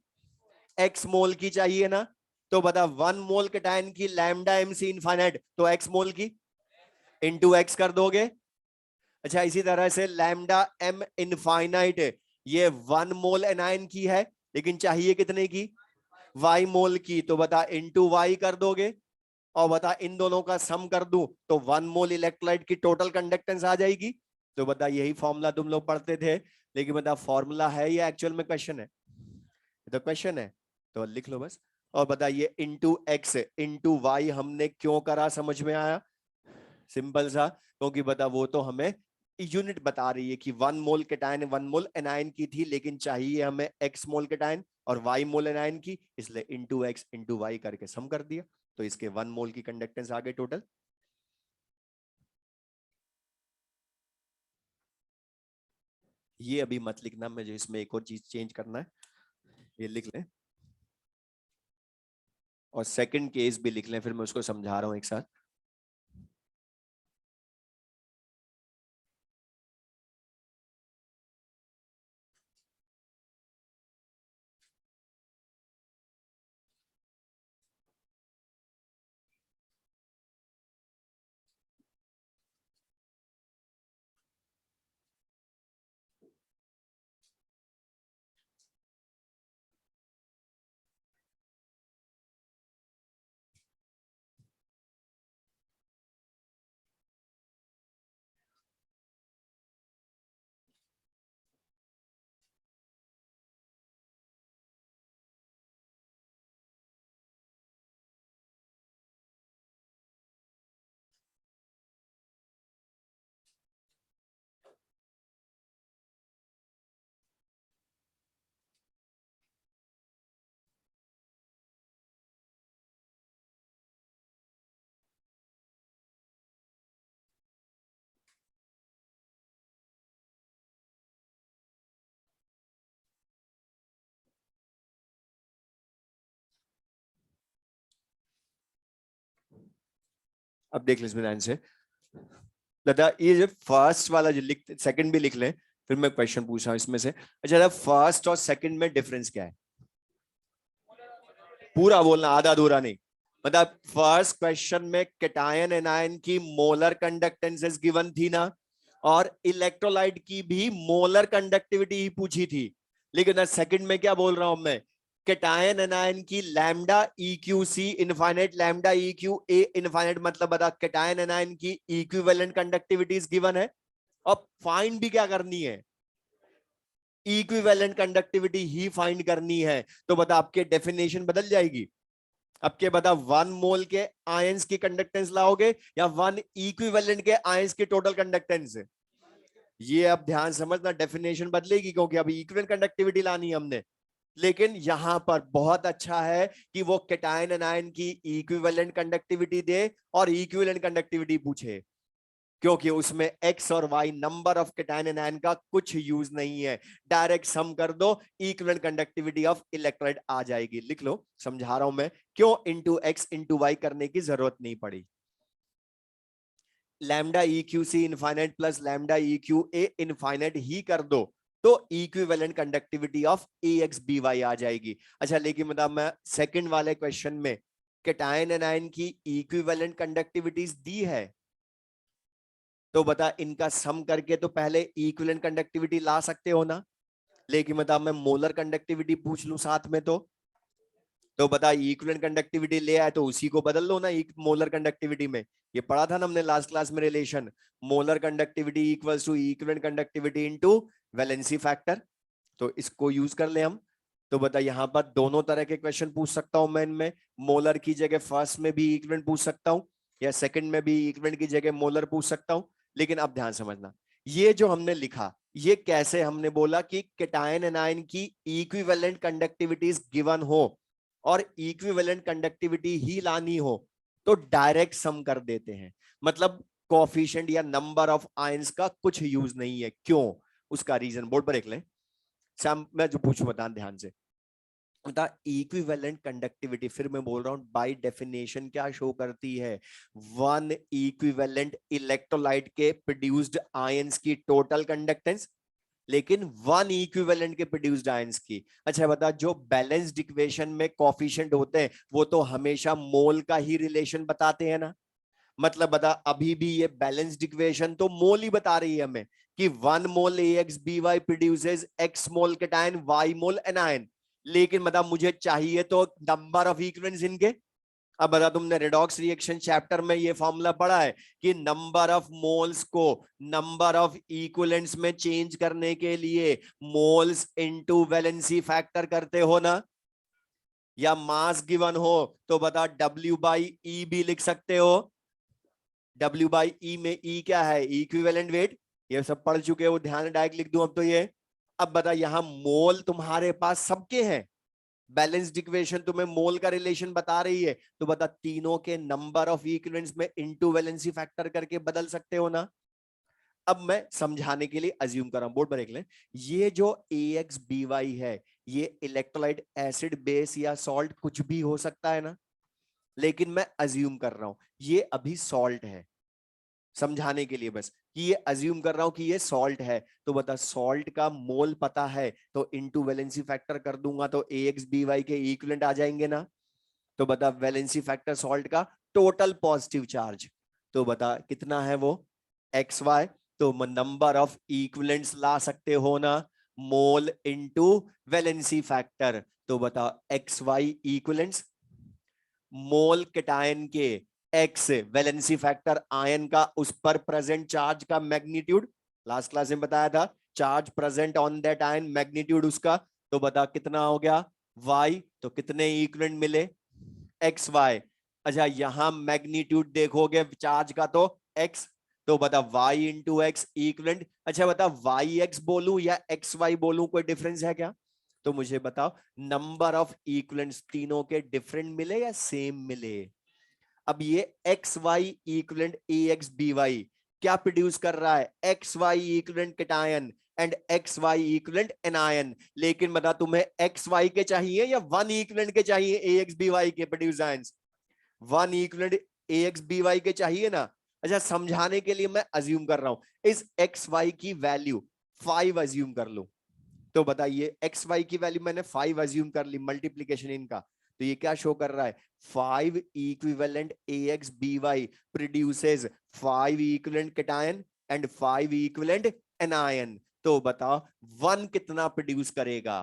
X मोल की चाहिए ना। तो बता 1 मोल केटायन की लैम्डा MC इनफाइनाइट, तो X मोल की इंटू X कर दोगे। अच्छा इसी तरह से लैम्डा M इनफाइनाइट, ये 1 मोल एनायन की है लेकिन चाहिए कितने की, Y मोल की। तो बता इंटू Y कर दोगे, और बता इन दोनों का सम कर दूं तो 1 मोल इलेक्ट्रोलाइट की टोटल कंडक्टेंस आ जाएगी। तो बता यही फॉर्मूला तुम लोग पढ़ते थे, लेकिन बता फॉर्मूला है या एक्चुअल में क्वेश्चन है? तो क्वेश्चन है तो लिख लो बस। और बताइए इंटू X इंटू Y हमने क्यों करा, समझ में आया? सिंपल सा, क्योंकि बता वो तो हमें यूनिट बता रही है कि 1 मोल केटायन 1 मोल एनायन की थी, लेकिन चाहिए हमें X मोल केटायन और Y मोल एनायन की, इसलिए इंटू X इंटू Y करके सम कर दिया। तो इसके 1 मोल की कंडक्टेंस आ गई टोटल। ये अभी मत लिखना, मुझे इसमें एक और चीज चेंज करना है, ये लिख लें और सेकंड केस भी लिख लें, फिर मैं उसको समझा रहा हूं एक साथ। अब देख लीजिए ध्यान से दादा, ये जो फर्स्ट वाला जो लिख, सेकंड भी लिख लें, फिर मैं क्वेश्चन पूछ रहा हूं इसमें से। अच्छा दादा, फर्स्ट और सेकंड में डिफरेंस क्या है? पूरा बोलना, आधा अधूरा नहीं। मतलब फर्स्ट क्वेश्चन में कैटायन एनायन की मोलर कंडक्टेंस गिवन थी ना, और इलेक्ट्रोलाइट की भी मोलर कंडक्टिविटी ही पूछी थी। लेकिन सेकंड में क्या बोल रहा हूं मैं, कैटायन एनायन की lambda E Q C infinite, lambda E Q A infinite, मतलब बता कैटायन एनायन की इक्विवेलेंट कंडक्टिविटीज गिवन है। अब फाइंड भी क्या करनी है, इक्विवेलेंट कंडक्टिविटी ही फाइंड करनी है। तो बता आपके डेफिनेशन बदल जाएगी। अब के बता 1 मोल के आयंस की कंडक्टेंस लाओगे या 1 इक्विवेलेंट के आयंस की टोटल कंडक्टेंस? ये अब ध्यान समझना, डेफिनेशन बदलेगी क्योंकि अभी इक्विवेलेंट कंडक्टिविटी लानी है हमने। लेकिन यहां पर बहुत अच्छा है कि वो कैटायन एनायन की इक्विवेलेंट कंडक्टिविटी दे और इक्विवेलेंट कंडक्टिविटी पूछे, क्योंकि उसमें एक्स और Y number of cation anion का कुछ यूज नहीं है। डायरेक्ट सम कर दो, इक्विवेलेंट कंडक्टिविटी ऑफ इलेक्ट्रोलाइट आ जाएगी। लिख लो, समझा रहा हूं मैं क्यों इंटू एक्स इंटू वाई करने की जरूरत नहीं पड़ी। Lambda E Q C infinite plus lambda E Q A infinite ही कर दो, तो equivalent conductivity of A X B Y आ जाएगी। अच्छा लेकिन मतलब मैं सेकंड वाले क्वेश्चन में कैटायन एनायन की इक्विवेलेंट कंडक्टिविटीज दी है, तो बता इनका सम करके तो पहले इक्विवेलेंट कंडक्टिविटी ला सकते हो ना। लेकिन बता मैं मोलर कंडक्टिविटी पूछ लूं साथ में, तो बता इक्विवेलेंट कंडक्टिविटी ले आए तो उसी को बदल लो ना मोलर कंडक्टिविटी में। ये पढ़ा था ना हमने लास्ट क्लास में relation, molar conductivity equals to equivalent conductivity into valency factor. तो इसको यूज कर ले हम। तो बता यहाँ पर दोनों तरह के क्वेश्चन पूछ सकता हूं मैं इनमें, मोलर की जगह फर्स्ट में भी इक्विवेलेंट पूछ सकता हूं या सेकंड में भी इक्विवेलेंट की जगह मोलर पूछ सकता हूं। लेकिन अब ध्यान समझना, ये जो हमने लिखा, ये कैसे हमने बोला कि कैटायन एनायन की इक्विवेलेंट कंडक्टिविटीज गिवन हो और इक्विवेलेंट कंडक्टिविटी ही लानी हो, तो डायरेक्ट सम कर देते हैं। मतलब कोफिशिएंट या नंबर ऑफ आयंस का कुछ यूज नहीं है। क्यों? उसका रीजन बोर्ड पर लिख लें। सम मैं जो पूछूं बता ध्यान से, बता इक्विवेलेंट कंडक्टिविटी, फिर मैं बोल रहा हूं बाय डेफिनेशन क्या शो करती है, 1 इक्विवेलेंट इलेक्ट्रोलाइट के प्रोड्यूस्ड आयंस की टोटल कंडक्टेंस, लेकिन 1 इक्विवेलेंट के प्रोड्यूस्ड आयंस की। अच्छा बता, जो बैलेंस्ड इक्वेशन में कोफिशिएंट होते हैं वो तो हमेशा मोल का ही रिलेशन बताते हैं ना। मतलब बता अभी भी ये बैलेंस्ड इक्वेशन तो मोल ही बता रही है हमें कि 1 mole A X B Y produces X mole cation Y mole anion. लेकिन बता मुझे चाहिए तो नंबर ऑफ इक्विवेलेंट्स इनके। अब बता, तुमने रेडॉक्स रिएक्शन चैप्टर में ये फॉर्मूला पढ़ा है कि नंबर ऑफ मोल्स को नंबर ऑफ इक्विवेलेंट्स में चेंज करने के लिए मोल्स इनटू वैलेंसी फैक्टर करते हो ना। या मास गिवन हो तो बता W बाई ई भी लिख सकते हो। W बाई ई में ई क्या है, इक्विवेलेंट वेट। ये सब पढ़ चुके हो, ध्यान डायरेक्ट लिख दूं अब तो ये। अब बता, यहां मोल तुम्हारे पास सबके हैं, बैलेंस्ड इक्वेशन तुम्हें मोल का रिलेशन बता रही है, तो बता तीनों के नंबर ऑफ इक्विवेलेंट्स में इनटू वैलेंसी फैक्टर करके बदल सकते हो ना। अब मैं समझाने के लिए अज्यूम कर रहा हूं, बोर्ड पर देख लें। ये जो AXBY है, ये इलेक्ट्रोलाइट, एसिड, बेस या सॉल्ट कुछ भी हो सकता है ना, लेकिन मैं अज्यूम कर रहा हूं ये अभी सॉल्ट है, समझाने के लिए बस कि ये अज्यूम कर रहा हूं कि ये सॉल्ट है। तो बता, सॉल्ट का मोल पता है तो इनटू वैलेंसी फैक्टर कर दूंगा तो AXBY के इक्विवेलेंट आ जाएंगे ना। तो बता, वैलेंसी फैक्टर सॉल्ट का टोटल पॉजिटिव चार्ज, तो बता कितना है वो, XY। तो नंबर ऑफ इक्विवेलेंट्स ला सकते हो ना, मोल इनटू वैलेंसी फैक्टर। तो बता XY इक्विवेलेंट्स, मोल केटायन के, एक्स वैलेंसी फैक्टर आयन का, उस पर प्रेजेंट चार्ज का मैग्नीट्यूड, लास्ट क्लास में बताया था, charge present on that ion, magnitude उसका। तो बता कितना हो गया, y। तो कितने इक्विवेलेंट मिले, XY। अच्छा, यहां मैग्नीट्यूड देखोगे चार्ज का तो x, तो बता y इंटू एक्स इक्विवेलेंट। अच्छा बता, yx बोलूं या xy बोलूं, कोई डिफरेंस है क्या? तो मुझे बताओ, नंबर ऑफ इक्विवेलेंट्स तीनों के डिफरेंट मिले या सेम मिले? अब ये XY इक्विवेलेंट AXBY क्या प्रोड्यूस कर रहा है, XY equivalent cation and XY equivalent anion. लेकिन बता, तुम्हें XY के चाहिए या वन इक्विवेलेंट के चाहिए AXBY के produce ions? One equivalent AXBY के चाहिए ना। अच्छा, समझाने के लिए मैं अज्यूम कर रहा हूं इस XY की वैल्यू 5 अज्यूम कर लो। तो बताइए, XY की वैल्यू मैंने 5 अज्यूम कर ली, मल्टीप्लीकेशन इनका, तो ये क्या शो कर रहा है, 5 equivalent AXBY produces 5 equivalent cation and 5 equivalent anion. तो बताओ वन कितना प्रोड्यूस करेगा,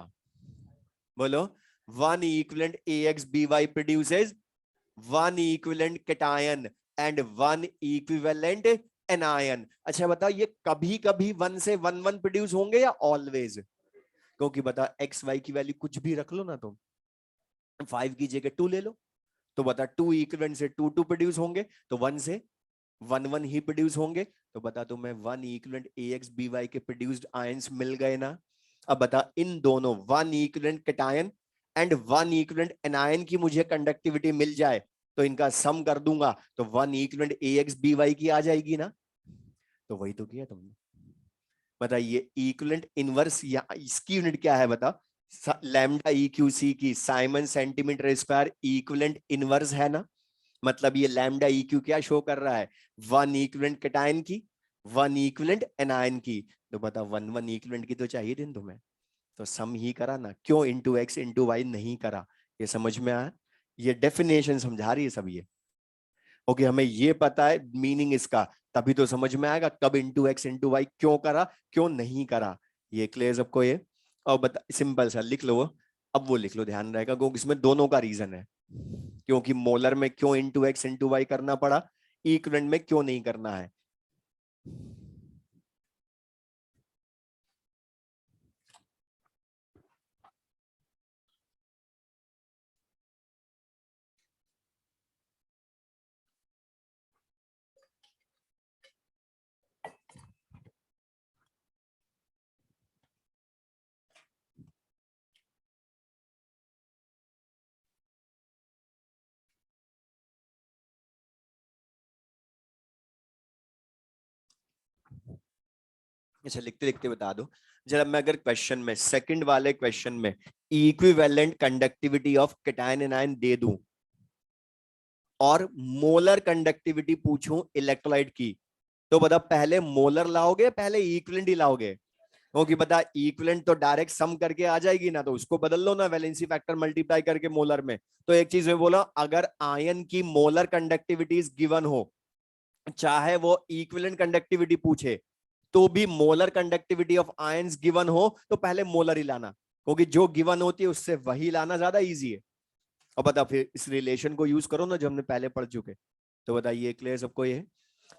बोलो। One equivalent AXBY produces one equivalent cation and one equivalent anion. अच्छा बताओ, ये कभी कभी वन से वन वन प्रोड्यूस होंगे या ऑलवेज? क्योंकि बता, XY की वैल्यू कुछ भी रख लो ना तुम, 5 की जगह 2 ले लो, तो बता 2 इक्विवेलेंट से 2 2 प्रोड्यूस होंगे, तो 1 से 1 1 ही प्रोड्यूस होंगे। तो बता, तुम्हें 1 इक्विवेलेंट AXBY के प्रोड्यूस्ड आयंस मिल गए ना। अब बता, इन दोनों 1 equivalent cation and 1 equivalent anion की मुझे कंडक्टिविटी मिल जाए तो इनका सम कर दूंगा तो 1 इक्विवेलेंट AXBY की आ जाएगी ना। तो वही तो किया तुमने। बताइए, इक्विवेलेंट इनवर्स या इसकी यूनिट क्या है बता, लैम्डा EQC की, Simon centimetre square equivalent inverse है ना। मतलब ये लैम्डा EQ क्या शो कर रहा है, 1 इक्विवेलेंट केटायन की, 1 इक्विवेलेंट एनायन की। तो बता, 1 1 इक्विवेलेंट की तो चाहिए थी तुम्हें, तो सम ही करा ना, क्यों इंटू एक्स इंटू वाई नहीं करा? ये समझ में आया? ये डेफिनेशन समझा रही है सब ये। ओके, हमें ये पता है मीनिंग इसका, तभी तो समझ में आएगा कब इंटू एक्स इंटू वाई क्यों करा, क्यों नहीं करा। ये क्लियर सबको ये? और बता, सिंपल सा लिख लो वो, अब वो लिख लो, ध्यान रहेगा, क्योंकि इसमें दोनों का रीजन है। क्योंकि मोलर में क्यों इंटू एक्स इंटू वाई करना पड़ा, इक्विवेलेंट में क्यों नहीं करना है। अच्छा, लिखते लिखते बता दो जरा, मैं अगर क्वेश्चन में, सेकंड वाले क्वेश्चन में equivalent conductivity of cation anion दे दूं और मोलर कंडक्टिविटी पूछूं इलेक्ट्रोलाइट की, तो बता पहले मोलर लाओगे पहले इक्विवेलेंट ही लाओगे? क्योंकि बता, इक्विवेलेंट तो डायरेक्ट सम करके आ जाएगी ना, तो उसको बदल लो ना वैलेंसी फैक्टर मल्टीप्लाई करके मोलर में। तो एक चीज में बोला, अगर आयन की मोलर कंडक्टिविटी गिवन हो, चाहे वो इक्विवेलेंट कंडक्टिविटी पूछे, तो भी molar conductivity of ions given हो तो पहले मोलर ही लाना, क्योंकि जो गिवन होती है उससे वही लाना ज्यादा इजी है। और बता, फिर इस रिलेशन को यूज करो ना जो हमने पहले पढ़ चुके। तो बताइए, क्लियर सबको ये?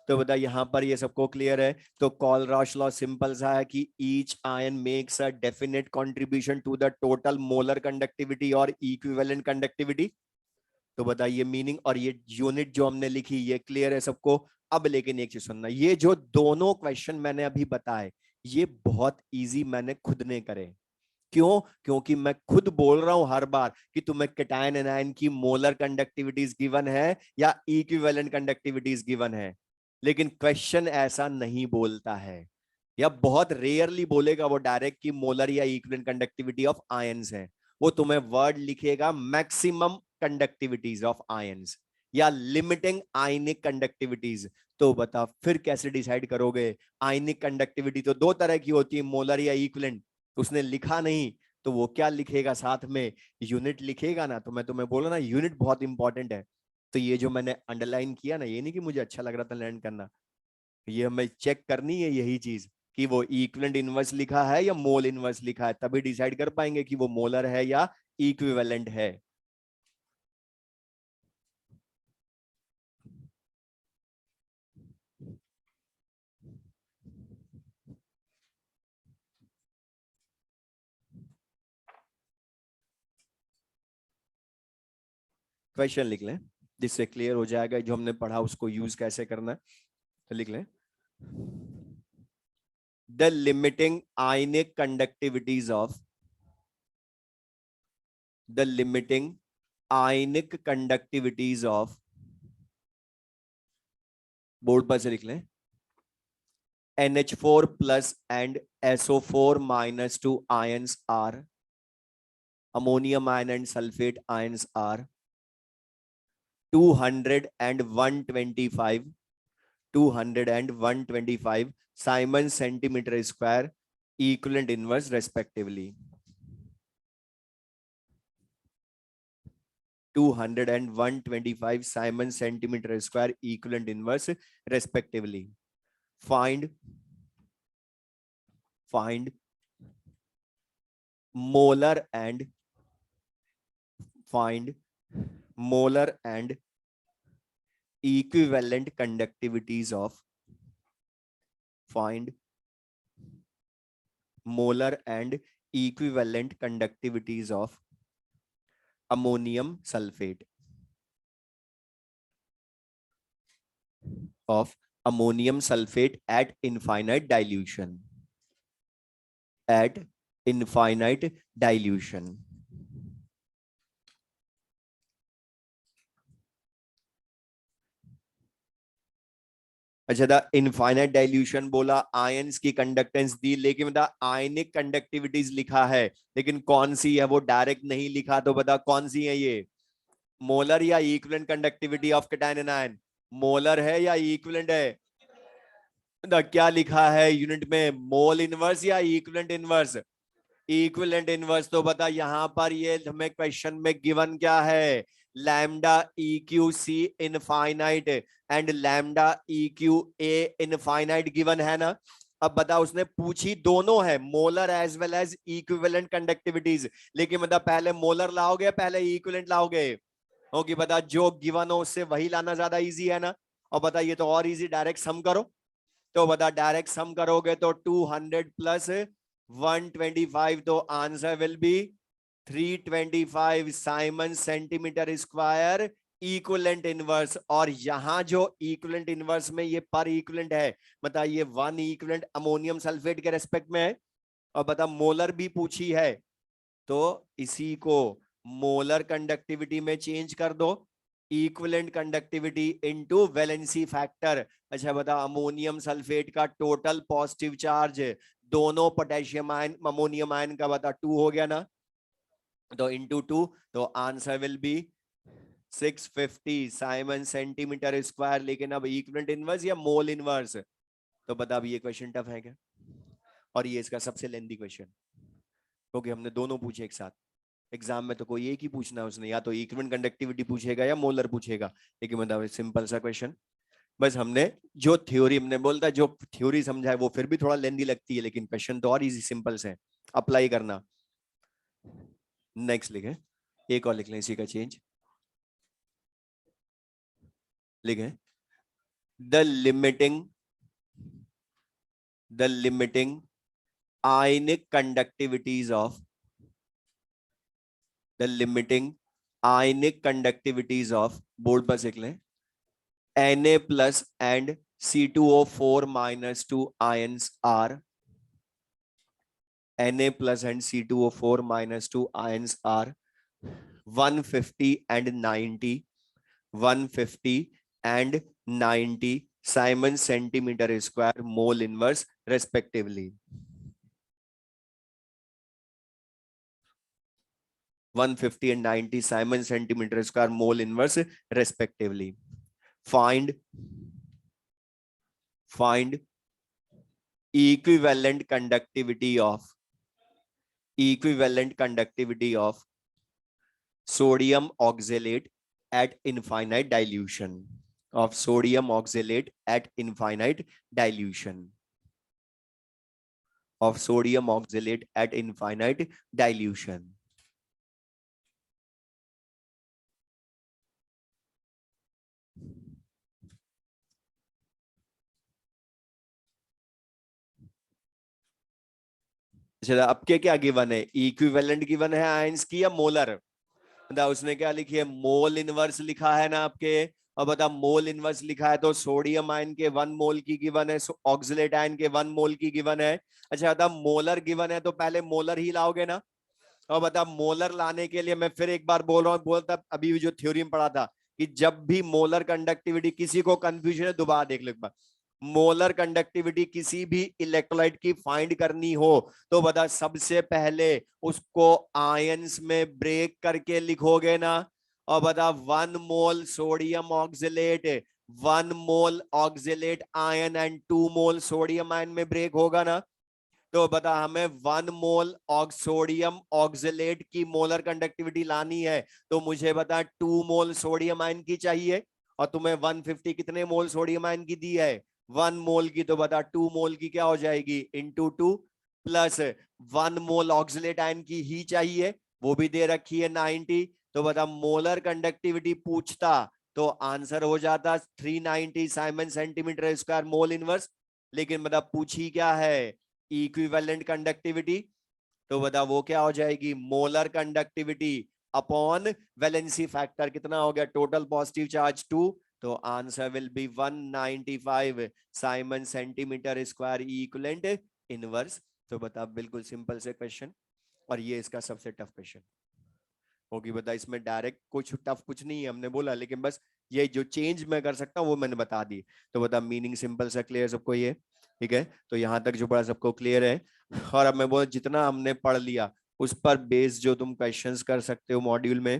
तो बता, यहां पर ये सबको क्लियर है। तो कॉलरॉश लॉ सिंपल सा है कि each ion makes a definite contribution to the total molar conductivity और इक्विवेलेंट कंडक्टिविटी। तो बताइए मीनिंग, और ये यूनिट जो हमने लिखी ये क्लियर है सबको? अब लेकिन एक चीज सुनना, ये जो दोनों क्वेश्चन मैंने अभी बताए ये बहुत इजी मैंने खुद ने करे। क्यों? क्योंकि मैं खुद बोल रहा हूं हर बार कि तुम्हें कैटायन एनायन की मोलर कंडक्टिविटीज गिवन है या इक्विवेलेंट कंडक्टिविटीज गिवन है। लेकिन क्वेश्चन ऐसा नहीं बोलता है, या बहुत रेयरली बोलेगा वो डायरेक्ट की मोलर या इक्विवेलेंट कंडक्टिविटी ऑफ आयंस है। वो तुम्हें वर्ड लिखेगा मैक्सिमम कंडक्टिविटीज ऑफ आयंस या लिमिटिंग आयनिक कंडक्टिविटीज। तो बता फिर कैसे डिसाइड करोगे? आयनिक कंडक्टिविटी तो दो तरह की होती है, मोलर या इक्विवेलेंट। उसने लिखा नहीं तो वो क्या लिखेगा साथ में? यूनिट लिखेगा ना। तो मैं तुम्हें बोला ना, यूनिट बहुत इंपॉर्टेंट है। तो ये जो मैंने अंडरलाइन किया ना, ये नहीं कि मुझे अच्छा लग रहा था लर्न करना, ये हमें चेक करनी है यही चीज कि वो इक्विवेलेंट इनवर्स लिखा है या मोल इनवर्स लिखा है, तभी डिसाइड कर पाएंगे कि वो मोलर है या इक्विवेलेंट है। क्वेश्चन लिख लें जिससे क्लियर हो जाएगा जो हमने पढ़ा उसको यूज कैसे करना है। तो लिख लें, the limiting ionic conductivities of, the limiting ionic conductivities of, board पर से लिख लें, NH4 plus and SO4 minus 2 ions are, ammonium ion and sulfate ions are 200 and 125, 200 and 125 Simon centimeter square equivalent inverse respectively. 200 and 125 Simon centimeter square equivalent inverse respectively. Find molar and equivalent conductivities of, find molar and equivalent conductivities of ammonium sulfate, at infinite dilution, at infinite dilution. अच्छा था, infinite dilution बोला, ions की conductance दी, लेकिन बता आयनिक conductivities लिखा है, लेकिन कौन सी है वो डायरेक्ट नहीं लिखा। तो बता कौन सी है ये? मोलर या equivalent conductivity of cation and ion? Molar है या इक्विवेलेंट है? क्या लिखा है यूनिट में? मोल इनवर्स या इक्विवेलेंट इनवर्स? Equivalent inverse. तो बता यहां पर ये हमें क्वेश्चन में गिवन क्या है? Lambda EQC infinite and lambda EQA infinite given है ना। अब बता, उसने पूछी दोनों है, molar as well as equivalent conductivities, लेकिन बता पहले मोलर लाओगे पहले इक्विवेलेंट लाओगे? होगी बता, जो गिवन हो उससे वही लाना ज्यादा इजी है ना। और बता ये तो और इजी, डायरेक्ट सम करो। तो बता डायरेक्ट सम करोगे तो 200 प्लस 125, तो answer will be 325 Simon centimetre square equivalent inverse. और यहां जो इक्विवेलेंट इनवर्स में ये पर इक्विवेलेंट है, बता ये 1 इक्विवेलेंट अमोनियम सल्फेट के रेस्पेक्ट में है। और बता मोलर भी पूछी है, तो इसी को मोलर कंडक्टिविटी में चेंज कर दो, equivalent conductivity into valency factor. अच्छा बता, अमोनियम सल्फेट का टोटल पॉजिटिव चार्ज दोनों पोटेशियम आयन अमोनियम आयन का बता 2 हो गया ना, तो इनटू 2, तो answer will be 650 Simon centimetre square. लेकिन अब इक्विवेलेंट इनवर्स या मोल इनवर्स? तो बता अब ये क्वेश्चन टफ है क्या? और ये इसका सबसे लेंथी क्वेश्चन, क्योंकि हमने दोनों पूछे एक साथ। एग्जाम में तो कोई एक ही पूछना है उसने, या तो इक्विवेलेंट कंडक्टिविटी पूछेगा या मोलर पूछेगा। लेकिन मतलब सिंपल सा क्वेश्चन, बस हमने जो थ्योरी, हमने बोलता जो थ्योरी समझा है वो फिर भी थोड़ा लेंदी लगती है, लेकिन क्वेश्चन तो और इजी सिंपल से अप्लाई करना। नेक्स्ट लिखे, एक और लिख लें इसी का चेंज, लिखे the limiting ionic conductivities of, the limiting ionic conductivities of, board पर लिख लें, Na plus and C2O4 minus 2 ions are, Na plus and C2O4 minus 2 ions are 150 and 90, 150 and 90 Simon centimetre square mole inverse respectively. 150 and 90 Simon centimeter square mole inverse respectively. Find equivalent conductivity of sodium oxalate at infinite dilution. Of sodium oxalate at infinite dilution. Of sodium oxalate at infinite dilution. चला अब क्या given है? Equivalent given है ions की या molar? बता उसने क्या लिखी है? मोल इनवर्स लिखा है ना आपके। अब बता मोल इनवर्स लिखा है तो सोडियम आयन के 1 मोल की गिवन है, ऑक्सलेट आयन के 1 मोल की गिवन है। अच्छा बता मोलर गिवन है तो पहले मोलर ही लाओगे ना। और बता मोलर लाने के लिए मैं फिर एक बार बोल रहा हूँ, बोलता अभी जो थ्योरी में पढ़ा था कि जब भी मोलर कंडक्टिविटी, किसी को कंफ्यूजन है दोबारा देख लो एक बार। मोलर कंडक्टिविटी किसी भी इलेक्ट्रोलाइट की फाइंड करनी हो तो बता सबसे पहले उसको आयंस में ब्रेक करके लिखोगे ना। और बता 1 मोल sodium oxalate, 1 mole oxalate ion and 2 mole sodium ion में ब्रेक होगा ना। तो बता हमें 1 मोल सोडियम ऑक्सलेट की मोलर कंडक्टिविटी लानी है तो मुझे बता 2 मोल सोडियम आयन की चाहिए। और तुम्हें 150 कितने मोल सोडियम आयन की दी है? 1 मोल की। तो बता 2 मोल की क्या हो जाएगी? इंटू 2 प्लस 1 मोल ऑक्सलेट आयन की ही चाहिए, वो भी दे रखी है 90। तो बता मोलर कंडक्टिविटी पूछता तो आंसर हो जाता 390 Simon centimetre square mole inverse. लेकिन बता पूछी क्या है? Equivalent conductivity. तो बता वो क्या हो जाएगी? Molar conductivity upon valency factor. कितना हो गया? Total positive charge 2। तो answer will be 195 Simon centimetre square equivalent inverse. तो बता बिल्कुल सिंपल से क्वेश्चन, और ये इसका सबसे टफ क्वेश्चन होगी। बता इसमें डायरेक्ट कुछ टफ कुछ नहीं है हमने बोला, लेकिन बस ये जो चेंज मैं कर सकता हूँ वो मैंने बता दी। तो बता मीनिंग सिंपल सा क्लियर सबको ये? ठीक है, तो यहाँ तक जो पढ़ा सबको क्लियर है। और अब मैं बोल जितना हमने पढ़ लिया उस पर बेस जो तुम क्वेश्चंस कर सकते हो मॉड्यूल में।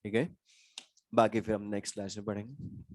ठीक है, बाकी फिर हम नेक्स्ट क्लास में पढ़ेंगे।